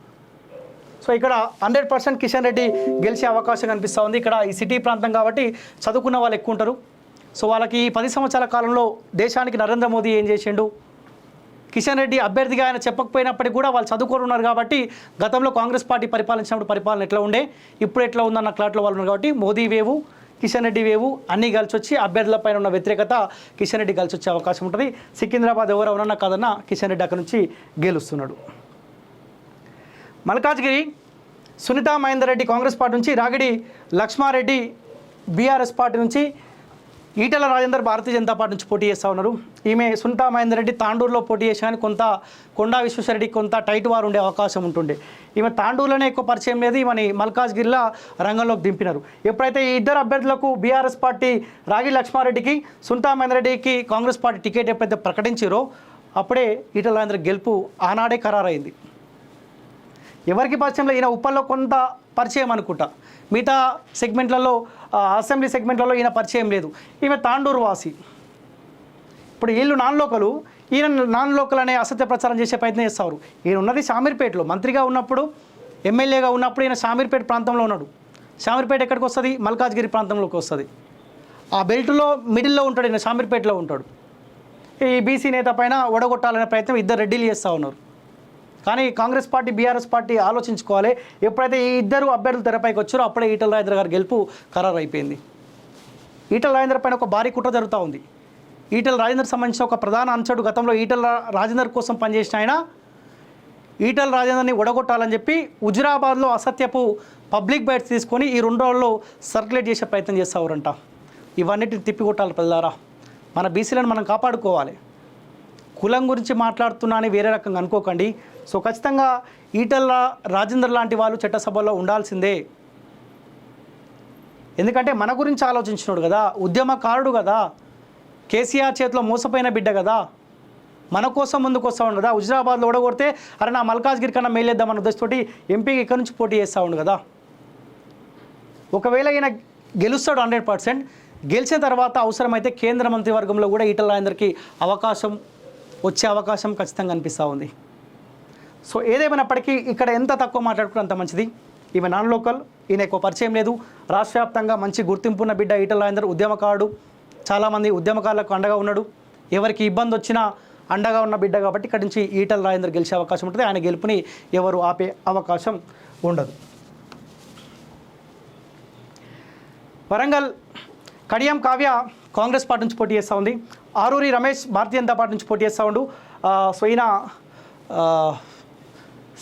సో ఇక్కడ 100% కిషన్ రెడ్డి గెలిచే అవకాశం కనిపిస్తూ ఉంది. ఇక్కడ ఈ సిటీ ప్రాంతం కాబట్టి చదువుకున్న వాళ్ళు ఎక్కువ ఉంటారు. సో వాళ్ళకి ఈ 10 సంవత్సరాల కాలంలో దేశానికి నరేంద్ర మోదీ ఏం చేసిండు, కిషన్ రెడ్డి అభ్యర్థిగా ఆయన చెప్పకపోయినప్పటికీ కూడా వాళ్ళు చదువుకొని ఉన్నారు కాబట్టి గతంలో కాంగ్రెస్ పార్టీ పరిపాలించినప్పుడు పరిపాలన ఎట్లా ఉండే, ఇప్పుడు ఎట్లా ఉందన్న క్లాట్లో వాళ్ళు ఉన్నారు కాబట్టి మోదీ వేవు, కిషన్ రెడ్డి వేవు అన్నీ కలిసి వచ్చి అభ్యర్థులపైన ఉన్న వ్యతిరేకత కిషన్ రెడ్డి కలిసి వచ్చే అవకాశం ఉంటుంది. సికింద్రాబాద్ ఎవరెవరన్నా కాదన్నా కిషన్ రెడ్డి అక్కడి నుంచి గెలుస్తున్నాడు. మల్కాజ్గిరి సునీతా మహేందర్ రెడ్డి కాంగ్రెస్ పార్టీ నుంచి, రాగిడి లక్ష్మారెడ్డి బీఆర్ఎస్ పార్టీ నుంచి, ఈటల రాజేందర్ భారతీయ జనతా పార్టీ నుంచి పోటీ చేస్తూ ఉన్నారు. ఈమె సునీతా మహేందర్ రెడ్డి తాండూరులో పోటీ చేసి కానీ కొండా విశ్వేశ్వరరెడ్డి కొంత టైట్ వారు ఉండే అవకాశం ఉంటుండే. ఈమె తాండూరులోనే ఎక్కువ పరిచయం లేదు, ఈమెని మల్కాజ్గిరిలో రంగంలోకి దింపినారు. ఎప్పుడైతే ఈ ఇద్దరు అభ్యర్థులకు బీఆర్ఎస్ పార్టీ రాగి లక్ష్మారెడ్డికి సునీతా మహేందర్ రెడ్డికి కాంగ్రెస్ పార్టీ టికెట్ ఎప్పుడైతే ప్రకటించారో అప్పుడే ఈటల రాజేందర్ గెలుపు ఆనాడే ఖరారైంది. ఎవరికి పరిచయంలో ఈయన ఉప్పల్లో కొంత పరిచయం అనుకుంటా, మిగతా సెగ్మెంట్లలో అసెంబ్లీ సెగ్మెంట్లలో ఈయన పరిచయం లేదు. ఈమె తాండూరు వాసి. ఇప్పుడు వీళ్ళు నాన్ లోకలు, ఈయన నాన్ లోకల్ అనే అసత్య ప్రచారం చేసే ప్రయత్నం చేస్తారు. ఈయన ఉన్నది షామీర్పేటలో, మంత్రిగా ఉన్నప్పుడు ఎమ్మెల్యేగా ఉన్నప్పుడు ఈయన షామీర్పేట ప్రాంతంలో ఉన్నాడు. షామీర్పేట ఎక్కడికి వస్తుంది, మల్కాజ్గిరి ప్రాంతంలోకి వస్తుంది. ఆ బెల్ట్లో మిడిల్లో ఉంటాడు, ఈయన షామీర్పేటలో ఉంటాడు. ఈ బీసీ నేత పైన ఓడగొట్టాలనే ప్రయత్నం ఇద్దరు రెడ్డిలు చేస్తూ ఉన్నారు. కానీ కాంగ్రెస్ పార్టీ బీఆర్ఎస్ పార్టీ ఆలోచించుకోవాలి, ఎప్పుడైతే ఈ ఇద్దరు అభ్యర్థులు తెరపైకి వచ్చారో అప్పుడే ఈటల రాజేందర్ గారి గెలుపు ఖరారు అయిపోయింది. ఈటల రాజేందర్ పైన ఒక భారీ కుట్ర జరుగుతూ ఉంది. ఈటల రాజేందర్ సంబంధించిన ఒక ప్రధాన అంశడు గతంలో ఈటల రాజేందర్ కోసం పనిచేసిన ఆయన ఈటల రాజేందర్ని ఒడగొట్టాలని చెప్పి హుజురాబాద్లో అసత్యపు పబ్లిక్ బైట్స్ తీసుకొని ఈ 2 రోజుల్లో సర్క్యులేట్ చేసే ప్రయత్నం చేస్తారంట. ఇవన్నిటిని తిప్పికొట్టాలి ప్రజలారా, మన బీసీలను మనం కాపాడుకోవాలి. కులం గురించి మాట్లాడుతున్నా అని వేరే రకంగా అనుకోకండి. సో ఖచ్చితంగా ఈటల రాజేందర్ లాంటి వాళ్ళు చట్టసభలో ఉండాల్సిందే. ఎందుకంటే మన గురించి ఆలోచించినాడు కదా, ఉద్యమకారుడు కదా, కేసీఆర్ చేతిలో మోసపోయిన బిడ్డ కదా, మన కోసం ముందుకు వస్తూ ఉండు కదా. హుజురాబాద్లో ఓడగొడితే అరే నా మల్కాజ్గిరి కన్నా మేలేద్దామన్న ఉద్దేశంతోటి ఎంపీకి ఇక్కడి నుంచి పోటీ చేస్తూ ఉండు కదా. ఒకవేళ ఈయన గెలుస్తాడు 100%. గెలిచిన తర్వాత అవసరమైతే కేంద్ర మంత్రివర్గంలో కూడా ఈటల రాజేందర్కి వచ్చే అవకాశం ఖచ్చితంగా అనిపిస్తూ ఉంది. సో ఏదేమైనప్పటికీ ఇక్కడ ఎంత తక్కువ మాట్లాడుకుంటే అంత మంచిది. ఈమె నాన్ లోకల్, ఈయన ఎక్కువ పరిచయం లేదు. రాష్ట్ర వ్యాప్తంగా మంచి గుర్తింపున్న బిడ్డ ఈటల రాజేందర్, ఉద్యమకారుడు, చాలామంది ఉద్యమకారులకు అండగా ఉన్నాడు. ఎవరికి ఇబ్బంది వచ్చినా అండగా ఉన్న బిడ్డ కాబట్టి ఇక్కడి నుంచి ఈటల రాజేందర్ గెలిచే అవకాశం ఉంటుంది. ఆయన గెలుపుని ఎవరు ఆపే అవకాశం ఉండదు. వరంగల్ కడియం కావ్య కాంగ్రెస్ పార్టీ నుంచి పోటీ చేస్తూ ఉంది. ఆరూరి రమేష్ భారతీయ జనతా పార్టీ నుంచి పోటీ చేస్తూ ఉండు. సో ఈయన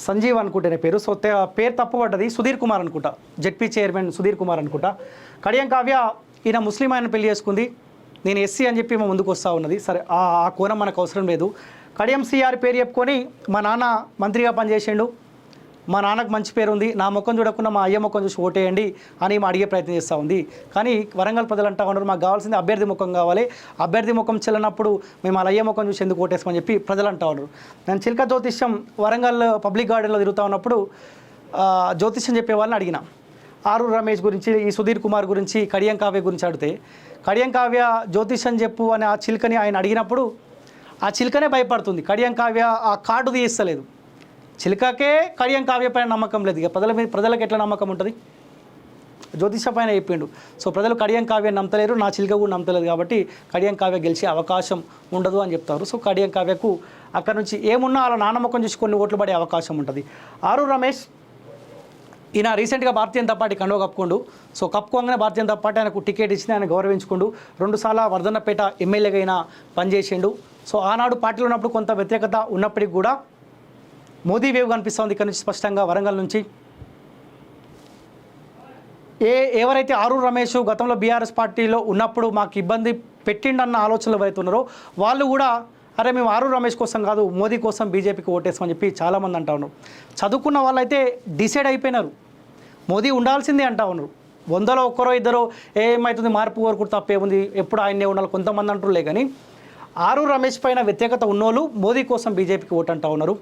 సంజీవ్ అనుకుంటేనే పేరు, సో పేరు తప్పుపడ్డది, సుధీర్ కుమార్ అనుకుంటా, జెడ్పీ చైర్మన్ సుధీర్ కుమార్ అనుకుంటా. కడియం కావ్య ఈయన ముస్లిం ఆయన పెళ్లి చేసుకుంది. నేను ఎస్సీ అని చెప్పి మా ముందుకు వస్తూ ఉన్నది. సరే ఆ కోణం మనకు అవసరం లేదు. కడియం సిఆర్ పేరు చెప్పుకొని మా నాన్న మంత్రిగా పనిచేసిండు, మా నాన్నకు మంచి పేరు ఉంది, నా ముఖం చూడకుండా మా అయ్య ముఖం చూసి ఓటేయండి అని అడిగే ప్రయత్నం చేస్తూ ఉంది. కానీ వరంగల్ ప్రజలు అంటా ఉన్నారు మాకు కావాల్సింది అభ్యర్థి ముఖం కావాలి, అభ్యర్థి ముఖం చెల్లనప్పుడు మేము వాళ్ళ అయ్య ముఖం చూసి ఎందుకు ఓటేస్తామని చెప్పి ప్రజలు అంటా ఉన్నారు. నేను చిల్క జ్యోతిష్యం వరంగల్ పబ్లిక్ గార్డెన్లో తిరుగుతూ ఉన్నప్పుడు జ్యోతిష్యం చెప్పే వాళ్ళని అడిగిన. ఆరూరు రమేష్ గురించి, ఈ సుధీర్ కుమార్ గురించి, కడియం కావ్య గురించి అడిగితే కడియం కావ్య జ్యోతిష్యం చెప్పు అని ఆ చిలుకని ఆయన అడిగినప్పుడు ఆ చిలుకనే భయపడుతుంది. కడియం కావ్య ఆ కార్డు తీస్తలేదు. చిలుకకే కడియం కావ్య పైన నమ్మకం లేదు. ఇక ప్రజలకు ఎట్లా నమ్మకం ఉంటుంది? జ్యోతిష పైన చెప్పిండు. సో ప్రజలు కడియం కావ్య నమ్మతలేరు, నా చిలుక కూడా నమ్మతలేదు కాబట్టి కడియం కావ్య గెలిచే అవకాశం ఉండదు అని చెప్తారు. సో కడియం కావ్యకు అక్కడ నుంచి ఏమున్నా అలా నానమ్మకం చూసి కొన్ని ఓట్లు పడే అవకాశం ఉంటుంది. ఆరూరు రమేష్ ఈయన రీసెంట్గా భారతీయ జనతా పార్టీ కండువ కప్పుకోండు. సో కప్పుకోగానే భారతీయ జనతా పార్టీ ఆయనకు టికెట్ ఇచ్చింది, ఆయన గౌరవించుకుండు. 2 సార్లు వర్ధన్నపేట ఎమ్మెల్యేగా అయినా పనిచేసిండు. సో ఆనాడు పార్టీలో ఉన్నప్పుడు కొంత వ్యతిరేకత ఉన్నప్పటికీ కూడా మోదీ వేవ్ కనిపిస్తుంది ఇక్కడ నుంచి స్పష్టంగా వరంగల్ నుంచి. ఎవరైతే ఆరూరు రమేష్ గతంలో బీఆర్ఎస్ పార్టీలో ఉన్నప్పుడు మాకు ఇబ్బంది పెట్టిండన్న ఆలోచనలు ఎవరైతే ఉన్నారో వాళ్ళు కూడా అరే మేము ఆరు రమేష్ కోసం కాదు మోదీ కోసం బీజేపీకి ఓటేస్తామని చెప్పి చాలామంది అంటా ఉన్నారు. చదువుకున్న వాళ్ళైతే డిసైడ్ అయిపోయినారు, మోదీ ఉండాల్సిందే అంటా ఉన్నారు. 100లో ఒక్కరో ఇద్దరు ఏమవుతుంది మార్పు కోరుకుంటూ తప్పే ఉంది, ఎప్పుడు ఆయన్నే ఉండాలి కొంతమంది అంటులే. కానీ ఆరు రమేష్ పైన వ్యతిరేకత ఉన్నోళ్ళు మోదీ కోసం బీజేపీకి ఓటు అంటా ఉన్నారు.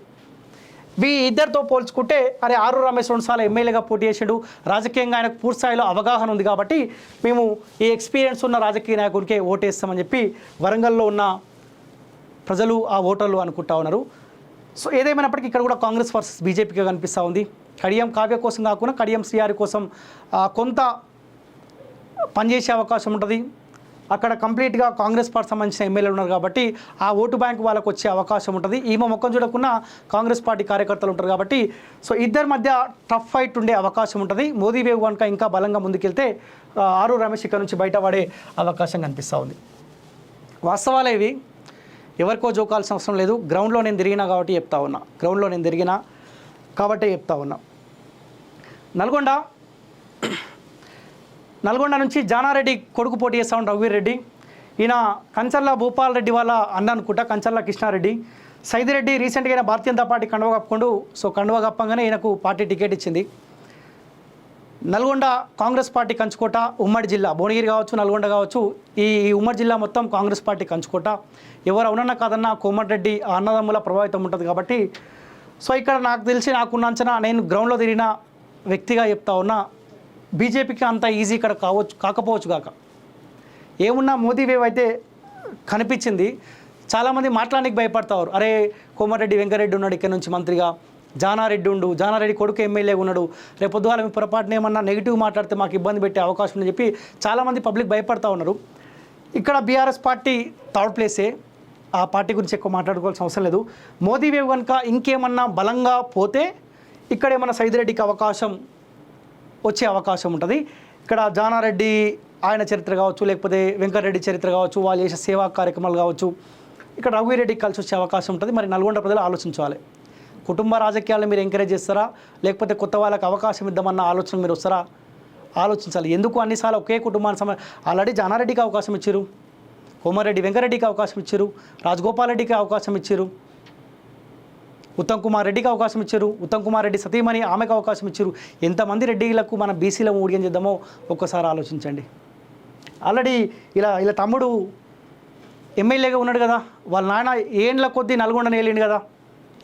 ఇద్దరితో పోల్చుకుంటే అరే ఆరు రమేష్ 2 సార్లు ఎమ్మెల్యేగా పోటీ చేసాడు, రాజకీయంగా ఆయనకు పూర్తి స్థాయిలో అవగాహన ఉంది కాబట్టి మేము ఈ ఎక్స్పీరియన్స్ ఉన్న రాజకీయ నాయకుడికే ఓటేస్తామని చెప్పి వరంగల్లో ఉన్న ప్రజలు ఆ ఓటర్లు అనుకుంటా ఉన్నారు. సో ఏదేమైనప్పటికీ ఇక్కడ కూడా కాంగ్రెస్ వర్సెస్ బీజేపీగా కనిపిస్తూ ఉంది. కడియం కావ్య కోసం కాకుండా కడియం శ్రీహారి కోసం కొంత పనిచేసే అవకాశం ఉంటుంది. అక్కడ కంప్లీట్గా కాంగ్రెస్ పార్టీ సంబంధించిన ఎమ్మెల్యేలు ఉన్నారు కాబట్టి ఆ ఓటు బ్యాంక్ వాళ్ళకు వచ్చే అవకాశం ఉంటుంది. ఈమె మొక్కం చూడకుండా కాంగ్రెస్ పార్టీ కార్యకర్తలు ఉంటారు కాబట్టి సో ఇద్దరి మధ్య టఫ్ ఫైట్ ఉండే అవకాశం ఉంటుంది. మోదీ వేవ్ కనుక ఇంకా బలంగా ముందుకెళ్తే ఆరు రమేష్ ఇక్కడ నుంచి బయటపడే అవకాశం కనిపిస్తూ ఉంది. వాస్తవాలే ఇవి, ఎవరికో జోకాల్సిన అవసరం లేదు. గ్రౌండ్లో నేను తిరిగినా కాబట్టి చెప్తా ఉన్నా, గ్రౌండ్లో నేను తిరిగినా కాబట్టి చెప్తా ఉన్నా. నల్గొండ నుంచి జానారెడ్డి కొడుకు పోటీ చేస్తా ఉన్నాడు రఘువీర్ రెడ్డి. ఈయన కంచర్ల భూపాల్ రెడ్డి వాళ్ళ అన్న అనుకుంటా, కంచర్ల కృష్ణారెడ్డి. సైదిరెడ్డి రీసెంట్గా అయినా భారతీయ జనతా పార్టీ కండువ కప్పుకోండు. సో కండువ కప్పంగానే ఈయనకు పార్టీ టికెట్ ఇచ్చింది. నల్గొండ కాంగ్రెస్ పార్టీ కంచుకోట, ఉమ్మడి జిల్లా భువనగిరి కావచ్చు, నల్గొండ కావచ్చు, ఈ ఉమ్మడి జిల్లా మొత్తం కాంగ్రెస్ పార్టీ కంచుకోట. ఎవరు అవునన్నా కాదన్నా కోమటిరెడ్డి ఆ అన్నదమ్ముల ప్రభావితం ఉంటుంది కాబట్టి సో ఇక్కడ నాకు తెలిసి నాకున్న అంచనా, నేను గ్రౌండ్లో తిరిగిన వ్యక్తిగా చెప్తా ఉన్నా, బీజేపీకి అంత ఈజీ ఇక్కడ కాకపోవచ్చు కాక. ఏమున్నా మోదీ వేవ్ అయితే కనిపించింది. చాలామంది మాట్లాడడానికి భయపడతారు. అరే కోమటిరెడ్డి వెంకరెడ్డి ఉన్నాడు ఇక్కడ నుంచి మంత్రిగా, జానారెడ్డి కొడుకు ఎమ్మెల్యే ఉన్నాడు, రేపు పొద్దుగాల మీ పొరపాటున ఏమన్నా నెగిటివ్ మాట్లాడితే మాకు ఇబ్బంది పెట్టే అవకాశం ఉందని చెప్పి చాలామంది పబ్లిక్ భయపడతా ఉన్నారు. ఇక్కడ బీఆర్ఎస్ పార్టీ థర్డ్ ప్లేసే, ఆ పార్టీ గురించి ఎక్కువ మాట్లాడుకోవాల్సిన అవసరం లేదు. మోదీ వేవ్ కనుక ఇంకేమన్నా బలంగా పోతే ఇక్కడ ఏమన్నా సైదిరెడ్డికి అవకాశం వచ్చే అవకాశం ఉంటుంది. ఇక్కడ జానారెడ్డి ఆయన చరిత్ర కావచ్చు, లేకపోతే వెంకటరెడ్డి చరిత్ర కావచ్చు, వాళ్ళు చేసే సేవా కార్యక్రమాలు కావచ్చు, ఇక్కడ రఘువీరెడ్డికి కలిసి వచ్చే అవకాశం ఉంటుంది. మరి నల్గొండ ప్రజలు ఆలోచించాలి, కుటుంబ రాజకీయాలను మీరు ఎంకరేజ్ చేస్తారా, లేకపోతే కొత్త వాళ్ళకి అవకాశం ఇద్దామన్న ఆలోచన మీరు వస్తారా, ఆలోచించాలి. ఎందుకు అన్నిసార్లు ఒకే కుటుంబాన్ని ఆల్రెడీ జానారెడ్డికి అవకాశం ఇచ్చారు, కోమారెడ్డి వెంకరెడ్డికి అవకాశం ఇచ్చారు, రాజగోపాల్ రెడ్డికి అవకాశం ఇచ్చారు, ఉత్తమ్ కుమార్ రెడ్డికి అవకాశం ఇచ్చారు, ఉత్తమ్ కుమార్ రెడ్డి సతీమణి ఆమెకు అవకాశం ఇచ్చారు. ఎంతమంది రెడ్డిలకు మన బీసీలో ఊడిగం చేద్దామో ఒక్కసారి ఆలోచించండి. ఆల్రెడీ ఇలా తమ్ముడు ఎమ్మెల్యేగా ఉన్నాడు కదా, వాళ్ళ నాన్న ఏండ్ల కొద్దీ నల్గొండని వెళ్ళిండు కదా,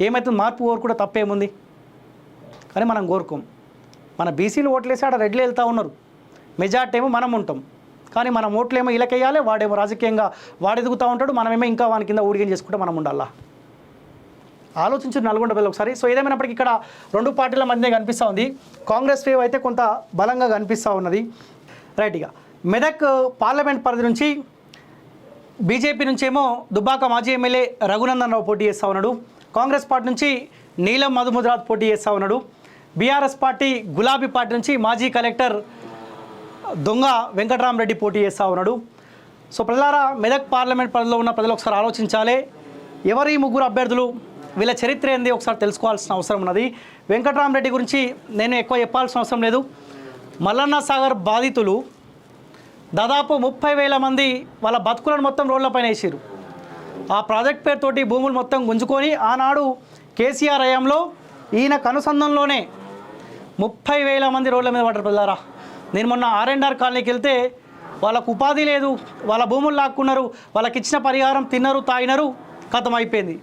ఏమవుతుంది మార్పు కోరుకుంటే తప్పేముంది. కానీ మనం కోరుకోం. మన బీసీలు ఓట్లేసి ఆడ రెడ్లు వెళ్తూ ఉన్నారు, మెజార్టీ ఏమో మనం ఉంటాం. కానీ మన ఓట్లేమో ఇలాకేయాలి, వాడేమో రాజకీయంగా వాడెదుగుతూ ఉంటాడు, మనమేమో ఇంకా వాని కింద ఊడిగం చేసుకుంటే మనం ఉండాలా. ఆలోచించారు నల్గొండ ప్రజలు ఒకసారి. సో ఏదేమైనప్పటికీ ఇక్కడ రెండు పార్టీల మధ్య కనిపిస్తూ ఉంది. కాంగ్రెస్ వేవ్ అయితే కొంత బలంగా కనిపిస్తూ ఉన్నది. రైట్గా మెదక్ పార్లమెంట్ పరిధి నుంచి బీజేపీ నుంచేమో దుబ్బాక మాజీ ఎమ్మెల్యే రఘునందన్ రావు పోటీ చేస్తూ ఉన్నాడు. కాంగ్రెస్ పార్టీ నుంచి నీలం మధుముద్రాజ్ పోటీ చేస్తూ ఉన్నాడు. బీఆర్ఎస్ పార్టీ గులాబీ పార్టీ నుంచి మాజీ కలెక్టర్ దొంగ వెంకటరామరెడ్డి పోటీ చేస్తూ ఉన్నాడు. సో ప్రజలారా, మెదక్ పార్లమెంట్ పరిధిలో ఉన్న ప్రజలు ఒకసారి ఆలోచించాలి, ఎవరు ఈ ముగ్గురు అభ్యర్థులు, వీళ్ళ చరిత్ర ఏంది ఒకసారి తెలుసుకోవాల్సిన అవసరం ఉన్నది. వెంకటరామరెడ్డి గురించి నేను ఎక్కువ చెప్పాల్సిన అవసరం లేదు. మల్లన్న సాగర్ బాధితులు దాదాపు 30,000 మంది వాళ్ళ బతుకులను మొత్తం రోడ్లపైన వేసారు. ఆ ప్రాజెక్ట్ పేరుతోటి భూములు మొత్తం గుంజుకొని ఆనాడు కేసీఆర్ హయాంలో ఈయన కనుసంధంలోనే 30,000 మంది రోడ్ల మీద పడ్డారు ప్రజలారా. నేను మొన్న R&R కాలనీకి వెళ్తే వాళ్ళకు ఉపాధి లేదు, వాళ్ళ భూములు లాక్కున్నారు, వాళ్ళకి ఇచ్చిన పరిహారం తిన్నారు, తాగినారు, ఖతం అయిపోయింది.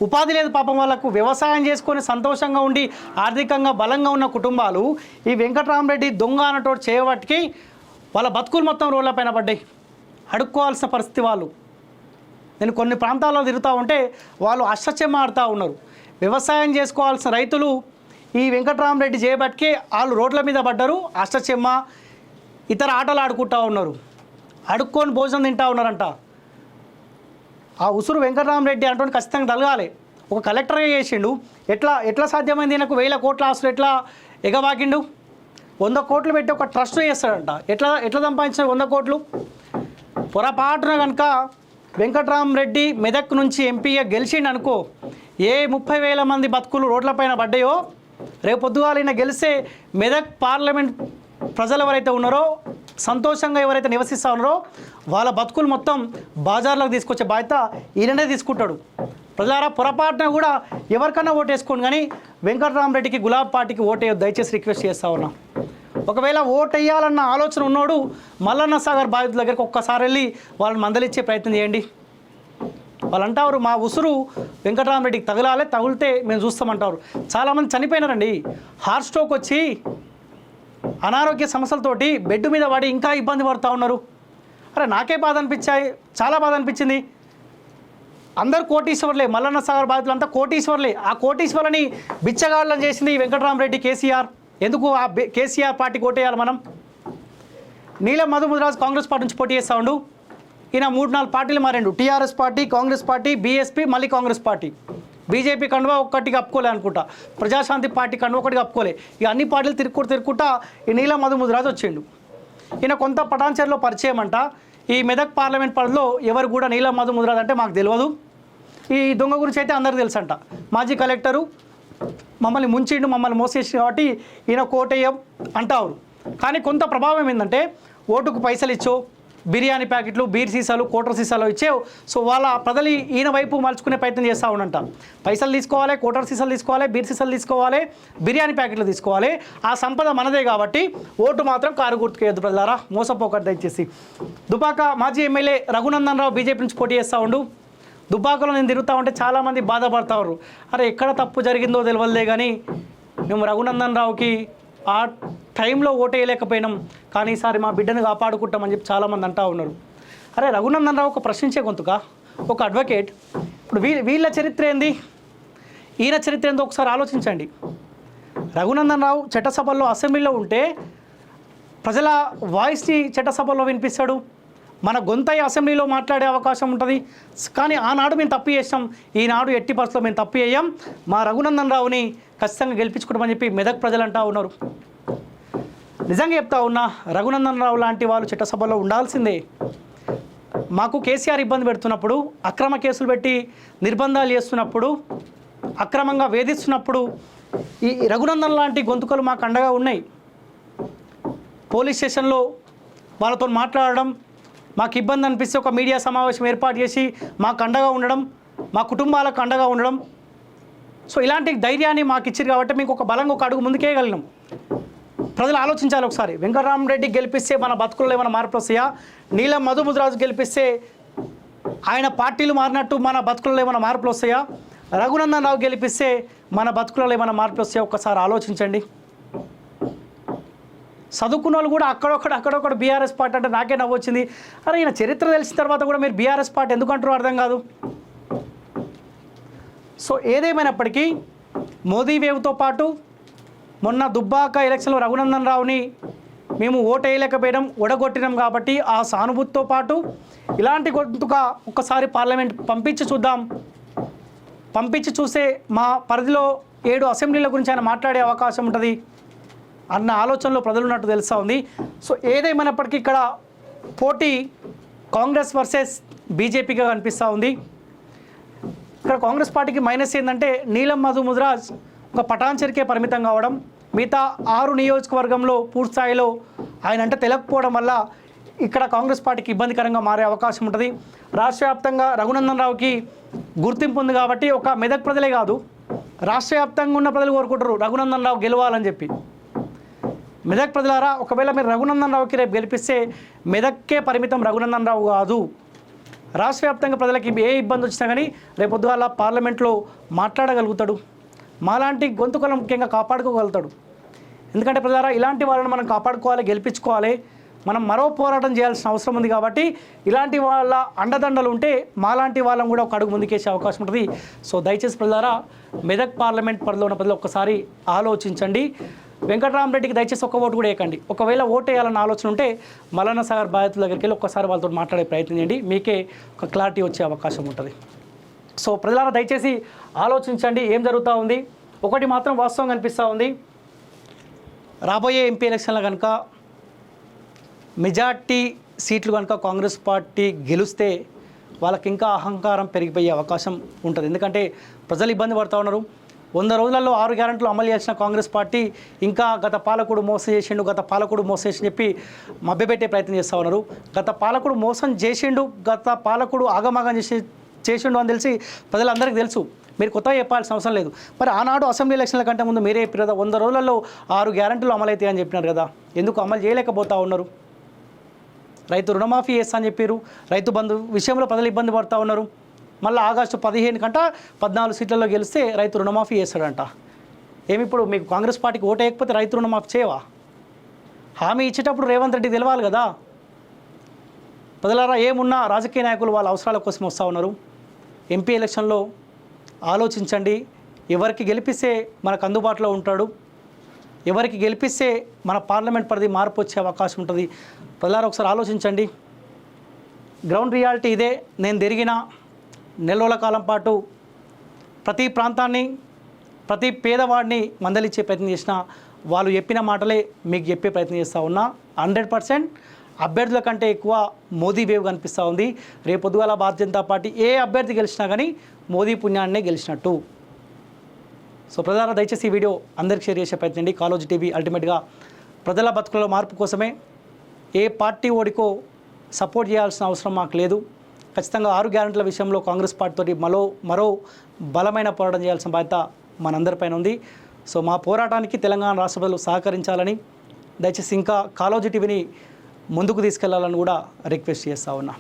ఉపాధి లేదు పాపం వాళ్ళకు. వ్యవసాయం చేసుకొని సంతోషంగా ఉండి ఆర్థికంగా బలంగా ఉన్న కుటుంబాలు ఈ వెంకటరామరెడ్డి దొంగ అన్నటోడు చేయబట్టికి వాళ్ళ బతుకులు మొత్తం రోడ్ల పైన పడ్డాయి. అడుక్కోవాల్సిన పరిస్థితి వాళ్ళు. నేను కొన్ని ప్రాంతాల్లో తిరుగుతూ ఉంటే వాళ్ళు అష్టచెమ్మ ఆడుతూ ఉన్నారు. వ్యవసాయం చేసుకోవాల్సిన రైతులు ఈ వెంకటరామరెడ్డి చేయబట్టికి వాళ్ళు రోడ్ల మీద పడ్డారు, అష్టచెమ్మ ఇతర ఆటలు ఆడుకుంటూ ఉన్నారు, అడుక్కొని భోజనం తింటూ ఉన్నారంట. ఆ ఉసురు వెంకటరామరెడ్డి అంటూ ఖచ్చితంగా తలగాలి. ఒక కలెక్టర్గా చేసిండు, ఎట్లా సాధ్యమైంది? ఈయనకు 1000 కోట్ల ఆస్తులు ఎట్లా ఎగబాకిండు? 100 కోట్లు పెట్టి ఒక ట్రస్ట్ చేస్తాడంట. ఎట్లా సంపాదించిన 100 కోట్లు? పొరపాటున కనుక వెంకటరామరెడ్డి మెదక్ నుంచి ఎంపీగా గెలిచిండు అనుకో, ఏ 30,000 మంది బతుకులు రోడ్లపైన పడ్డాయో రేపు పొద్దుగాల ఈయన గెలిస్తే మెదక్ పార్లమెంట్ ప్రజలు ఎవరైతే ఉన్నారో సంతోషంగా ఎవరైతే నివసిస్తూ ఉన్నారో వాళ్ళ బతుకులు మొత్తం బాజార్లోకి తీసుకొచ్చే బాధ్యత ఈయననే తీసుకుంటాడు. ప్రజలారా పొరపాటున కూడా ఎవరికన్నా ఓటు వేసుకోండి, కానీ వెంకటరామరెడ్డికి గులాబ్ పార్టీకి ఓటేయొద్దు దయచేసి రిక్వెస్ట్ చేస్తూ ఉన్నాం. ఒకవేళ ఓటు వేయాలన్న ఆలోచన ఉన్నోడు మల్లన్న సాగర్ బాధితుల దగ్గరికి ఒక్కసారి వెళ్ళి వాళ్ళని మందలిచ్చే ప్రయత్నం చేయండి. వాళ్ళు అంటారు మా ఉసురు వెంకటరామరెడ్డికి తగిలాలే, తగిలితే మేము చూస్తామంటారు. చాలామంది చనిపోయినారండి, హార్ట్ స్ట్రోక్ వచ్చి అనారోగ్య సమస్యలతోటి బెడ్ మీద పడి ఇంకా ఇబ్బంది పడుతూ ఉన్నారు. అరే నాకే బాధ అనిపించాయి, చాలా బాధ అనిపించింది. అందరు కోటీశ్వర్లే, మల్లన్న సాగర్ బాధితులు అంతా కోటీశ్వర్లే. ఆ కోటీశ్వర్లని బిచ్చగాళ్ళని చేసింది వెంకటరామరెడ్డి, కేసీఆర్. ఎందుకు ఆ కేసీఆర్ పార్టీకి ఓటేయాలి మనం? నీలం మధు ముదిరాజ్ కాంగ్రెస్ పార్టీ నుంచి పోటీ చేస్తూ ఉండు. ఈయన 3-4 పార్టీలు మారిండు, టీఆర్ఎస్ పార్టీ, కాంగ్రెస్ పార్టీ, బీఎస్పీ, మళ్ళీ కాంగ్రెస్ పార్టీ. బీజేపీ కండువా ఒక్కటి కప్పుకోలే అనుకుంటా, ప్రజాశాంతి పార్టీ కండువా ఒకటి కప్పుకోలే. ఇక అన్ని పార్టీలు తిరుక్కుంటా ఈ నీలం మధు ముదిరాజ్ వచ్చిండు. ఈయన కొంత పటాన్చెరులో పరిచయం అంట. ఈ మెదక్ పార్లమెంట్ పరిధిలో ఎవరు కూడా నీలం మధు ముదిరాజ్ అంటే మాకు తెలియదు. ఈ దొంగ గురించి అయితే అందరికీ తెలుసు అంట. మాజీ కలెక్టరు మమ్మల్ని ముంచిండు, మమ్మల్ని మోసేసి కాబట్టి ఈయన కోటేయం అంటారు. కానీ కొంత ప్రభావం ఏంటంటే ఓటుకు పైసలు ఇచ్చో, బిర్యానీ ప్యాకెట్లు, బీర్ సీసాలు, కోటర్ సీసాలు ఇచ్చేవు. సో వాళ్ళ ప్రజలు ఈయన వైపు మలుచుకునే ప్రయత్నం చేస్తూ ఉండంట. పైసలు తీసుకోవాలి, కోటర్ సీసాలు తీసుకోవాలి, బీర్ సీసాలు తీసుకోవాలి, బిర్యానీ ప్యాకెట్లు తీసుకోవాలి. ఆ సంపద మనదే కాబట్టి ఓటు మాత్రం కారు గుర్తుకేయద్దు ప్రజలారా, మోసపోకరు దయచేసి. దుబాక మాజీ ఎమ్మెల్యే రఘునందన్ రావు బీజేపీ నుంచి పోటీ చేస్తూ ఉండు. దుబ్బాకలో నేను తిరుగుతూ ఉంటే చాలామంది బాధపడతారు. అరే ఎక్కడ తప్పు జరిగిందో తెలియదే, కానీ మేము రఘునందన్ రావుకి ఆ టైంలో ఓటేయలేకపోయినాం, కానీ ఈసారి మా బిడ్డను కాపాడుకుంటామని చెప్పి చాలామంది అంటూ ఉన్నారు. అరే రఘునందన్ రావు ఒక ప్రశ్నించే గొంతుగా, ఒక అడ్వకేట్. ఇప్పుడు వీళ్ళ చరిత్ర ఏంది, ఈయన చరిత్ర ఏందో ఒకసారి ఆలోచించండి. రఘునందన్ రావు చట్టసభల్లో అసెంబ్లీలో ఉంటే ప్రజల వాయిస్ని చట్టసభల్లో వినిపిస్తాడు, మన గొంతై అసెంబ్లీలో మాట్లాడే అవకాశం ఉంటుంది. కానీ ఆనాడు మేము తప్పు చేసాం, ఈనాడు ఎట్టి పరిస్థితుల్లో మేము తప్పు చేయం, మా రఘునందన్ రావుని ఖచ్చితంగా గెలిపించుకుంటామని చెప్పి మెదక్ ప్రజలు అంటూ ఉన్నారు. నిజంగా చెప్తా ఉన్నా, రఘునందన్ రావు లాంటి వాళ్ళు చట్టసభలో ఉండాల్సిందే. మాకు కేసీఆర్ ఇబ్బంది పెడుతున్నప్పుడు, అక్రమ కేసులు పెట్టి నిర్బంధాలు చేస్తున్నప్పుడు, అక్రమంగా వేధిస్తున్నప్పుడు ఈ రఘునందన్ లాంటి గొంతుకలు మాకు అండగా ఉన్నాయి. పోలీస్ స్టేషన్లో వాళ్ళతో మాట్లాడడం, మాకు ఇబ్బంది అనిపిస్తే ఒక మీడియా సమావేశం ఏర్పాటు చేసి మాకు అండగా ఉండడం, మా కుటుంబాలకు అండగా ఉండడం. సో ఇలాంటి ధైర్యాన్ని మాకు ఇచ్చారు కాబట్టి మీకు ఒక బలంగా ఒక అడుగు ముందుకేయగలిగినాం. ప్రజలు ఆలోచించాలి ఒకసారి. వెంకటరామరెడ్డి గెలిపిస్తే మన బతుకుల్లో ఏమైనా మార్పులు వస్తాయా? నీలం మధు ముదిరాజు గెలిపిస్తే ఆయన పార్టీలు మారినట్టు మన బతుకుల్లో ఏమైనా మార్పులు వస్తాయా? రఘునందన్ రావు గెలిపిస్తే మన బతుకులలో ఏమైనా మార్పులు వస్తాయా? ఒక్కసారి ఆలోచించండి. చదువుకున్న వాళ్ళు కూడా అక్కడొక్కడ బీఆర్ఎస్ పార్టీ అంటే నాకే నవ్వొచ్చింది. అరే ఈయన చరిత్ర తెలిసిన తర్వాత కూడా మీరు బీఆర్ఎస్ పార్టీ ఎందుకు అంటారో అర్థం కాదు. సో ఏదేమైనప్పటికీ మోదీ వేవ్తో పాటు మొన్న దుబ్బాక ఎలక్షన్లో రఘునందన్ రావుని మేము ఓటేయలేకపోయినాం, ఓడగొట్టినాం కాబట్టి ఆ సానుభూతితో పాటు ఇలాంటి గొంతుగా ఒక్కసారి పార్లమెంట్ పంపించి చూద్దాం. పంపించి చూసే మా పరిధిలో 7 అసెంబ్లీల గురించి ఆయన మాట్లాడే అవకాశం ఉంటుంది అన్న ఆలోచనలో ప్రజలు ఉన్నట్టు తెలుస్తూ ఉంది. సో ఏదేమైనప్పటికీ ఇక్కడ పోటీ కాంగ్రెస్ వర్సెస్ బీజేపీగా కనిపిస్తూ ఉంది. ఇక్కడ కాంగ్రెస్ పార్టీకి మైనస్ ఏంటంటే నీలం మధు ముదిరాజ్ ఒక పటాన్చెరుకే పరిమితం కావడం, మిగతా 6 నియోజకవర్గంలో పూర్తి స్థాయిలో ఆయన అంటే తెలియకపోవడం వల్ల ఇక్కడ కాంగ్రెస్ పార్టీకి ఇబ్బందికరంగా మారే అవకాశం ఉంటుంది. రాష్ట్ర వ్యాప్తంగా రఘునందన్ రావుకి గుర్తింపు ఉంది కాబట్టి ఒక మెదక్ ప్రజలే కాదు, రాష్ట్ర వ్యాప్తంగా ఉన్న ప్రజలు కోరుకుంటారు రఘునందన్ రావు గెలవాలని చెప్పి. మెదక్ ప్రజలారా, ఒకవేళ మీరు రఘునందన్ రావుకి రేపు గెలిపిస్తే మెదక్కే పరిమితం రఘునందన్ రావు కాదు, రాష్ట్ర వ్యాప్తంగా ప్రజలకి ఏ ఇబ్బంది వచ్చినా కానీ రేపు పొద్దుగాల పార్లమెంట్లో మాట్లాడగలుగుతాడు. మాలాంటి గొంతుకలను ముఖ్యంగా కాపాడుకోగలుగుతాడు. ఎందుకంటే ప్రజలారా, ఇలాంటి వాళ్ళని మనం కాపాడుకోవాలి, గెలిపించుకోవాలి. మనం మరో పోరాటం చేయాల్సిన అవసరం ఉంది కాబట్టి ఇలాంటి వాళ్ళ అండదండలు ఉంటే మాలాంటి వాళ్ళని కూడా ఒక అడుగు ముందుకేసే అవకాశం ఉంటుంది. సో దయచేసి ప్రజలారా, మెదక్ పార్లమెంట్ పరిధిలో ఉన్న ప్రజలు ఒక్కసారి ఆలోచించండి. వెంకటరామరెడ్డికి దయచేసి ఒక్క ఓటు కూడా వేయకండి. ఒకవేళ ఓటు వేయాలన్న ఆలోచన ఉంటే మల్లన్న సాగర్ బాధితుల దగ్గరికి వెళ్ళి ఒక్కసారి వాళ్ళతో మాట్లాడే ప్రయత్నం చేయండి, మీకే ఒక క్లారిటీ వచ్చే అవకాశం ఉంటుంది. సో ప్రజలారా, దయచేసి ఆలోచించండి ఏం జరుగుతూ ఉంది. ఒకటి మాత్రం వాస్తవం కనిపిస్తూ ఉంది, రాబోయే ఎంపీ ఎలక్షన్లో కనుక మెజార్టీ సీట్లు కనుక కాంగ్రెస్ పార్టీ గెలిస్తే వాళ్ళకి ఇంకా అహంకారం పెరిగిపోయే అవకాశం ఉంటుంది. ఎందుకంటే ప్రజలు ఇబ్బంది పడుతూ ఉన్నారు. 100 రోజులలో 6 గ్యారెంటీలు అమలు చేసిన కాంగ్రెస్ పార్టీ ఇంకా గత పాలకుడు మోసం చేసిండు, గత పాలకుడు మోసం చేసి చెప్పి మభ్యపెట్టే ప్రయత్నం చేస్తూ ఉన్నారు. గత పాలకుడు మోసం చేసిండు, గత పాలకుడు ఆగమాగం చేసిండు అని తెలిసి ప్రజలందరికీ తెలుసు. మీరు కొత్తగా చెప్పాల్సిన అవసరం లేదు. మరి ఆనాడు అసెంబ్లీ ఎలక్షన్ల కంటే ముందు మీరే చెప్పారు కదా 100 రోజులలో 6 గ్యారెంటీలు అమలు అవుతాయి అని చెప్పినారు కదా, ఎందుకు అమలు చేయలేకపోతా ఉన్నారు? రైతు రుణమాఫీ చేస్తా అని చెప్పారు, రైతు బంధు విషయంలో ప్రజలు ఇబ్బంది పడుతూ ఉన్నారు. మళ్ళీ ఆగస్టు 15 కంట 14 సీట్లలో గెలిస్తే రైతు రుణమాఫీ చేస్తాడంట. ఏమి ఇప్పుడు మీకు కాంగ్రెస్ పార్టీకి ఓటు వేయకపోతే రైతు రుణమాఫీ చేయవా? హామీ ఇచ్చేటప్పుడు రేవంత్ రెడ్డి తెలవాలి కదా. ప్రజలారా, ఏమున్నా రాజకీయ నాయకులు వాళ్ళ అవసరాల కోసం వస్తూ ఉన్నారు. ఎంపీ ఎలక్షన్లో ఆలోచించండి. ఎవరికి గెలిపిస్తే మనకు అందుబాటులో ఉంటాడు, ఎవరికి గెలిపిస్తే మన పార్లమెంట్ పరిధి మార్పు వచ్చే అవకాశం ఉంటుంది. ప్రజలారా ఒకసారి ఆలోచించండి. గ్రౌండ్ రియాలిటీ ఇదే. నేను తిరిగిన నెల రోజుల కాలం పాటు ప్రతి ప్రాంతాన్ని, ప్రతి పేదవాడిని మందలిచ్చే ప్రయత్నం చేసిన వాళ్ళు చెప్పిన మాటలే మీకు చెప్పే ప్రయత్నం చేస్తూ ఉన్నా. 100% అభ్యర్థుల కంటే ఎక్కువ మోదీ వేవ్ కనిపిస్తూ ఉంది. రేపు పొద్దుగాల భారతీయ జనతా పార్టీ ఏ అభ్యర్థి గెలిచినా కానీ మోదీ పుణ్యాన్నే గెలిచినట్టు. సో ప్రజల దయచేసి ఈ వీడియో అందరికీ షేర్ చేసే ప్రయత్నం చేయండి. కాలోజీ టీవీ అల్టిమేట్గా ప్రజల బతుకులలో మార్పు కోసమే. ఏ పార్టీ ఓడికో సపోర్ట్ చేయాల్సిన అవసరం మాకు లేదు. ఖచ్చితంగా 6 గ్యారెంటీల విషయంలో కాంగ్రెస్ పార్టీతో మరో బలమైన పోరాటం చేయాల్సిన బాధ్యత మనందరిపైన ఉంది. సో మా పోరాటానికి తెలంగాణ రాష్ట్ర ప్రజలు సహకరించాలని, దయచేసి ఇంకా కాలోజీ టీవీని ముందుకు తీసుకెళ్లాలని కూడా రిక్వెస్ట్ చేస్తూ ఉన్నా.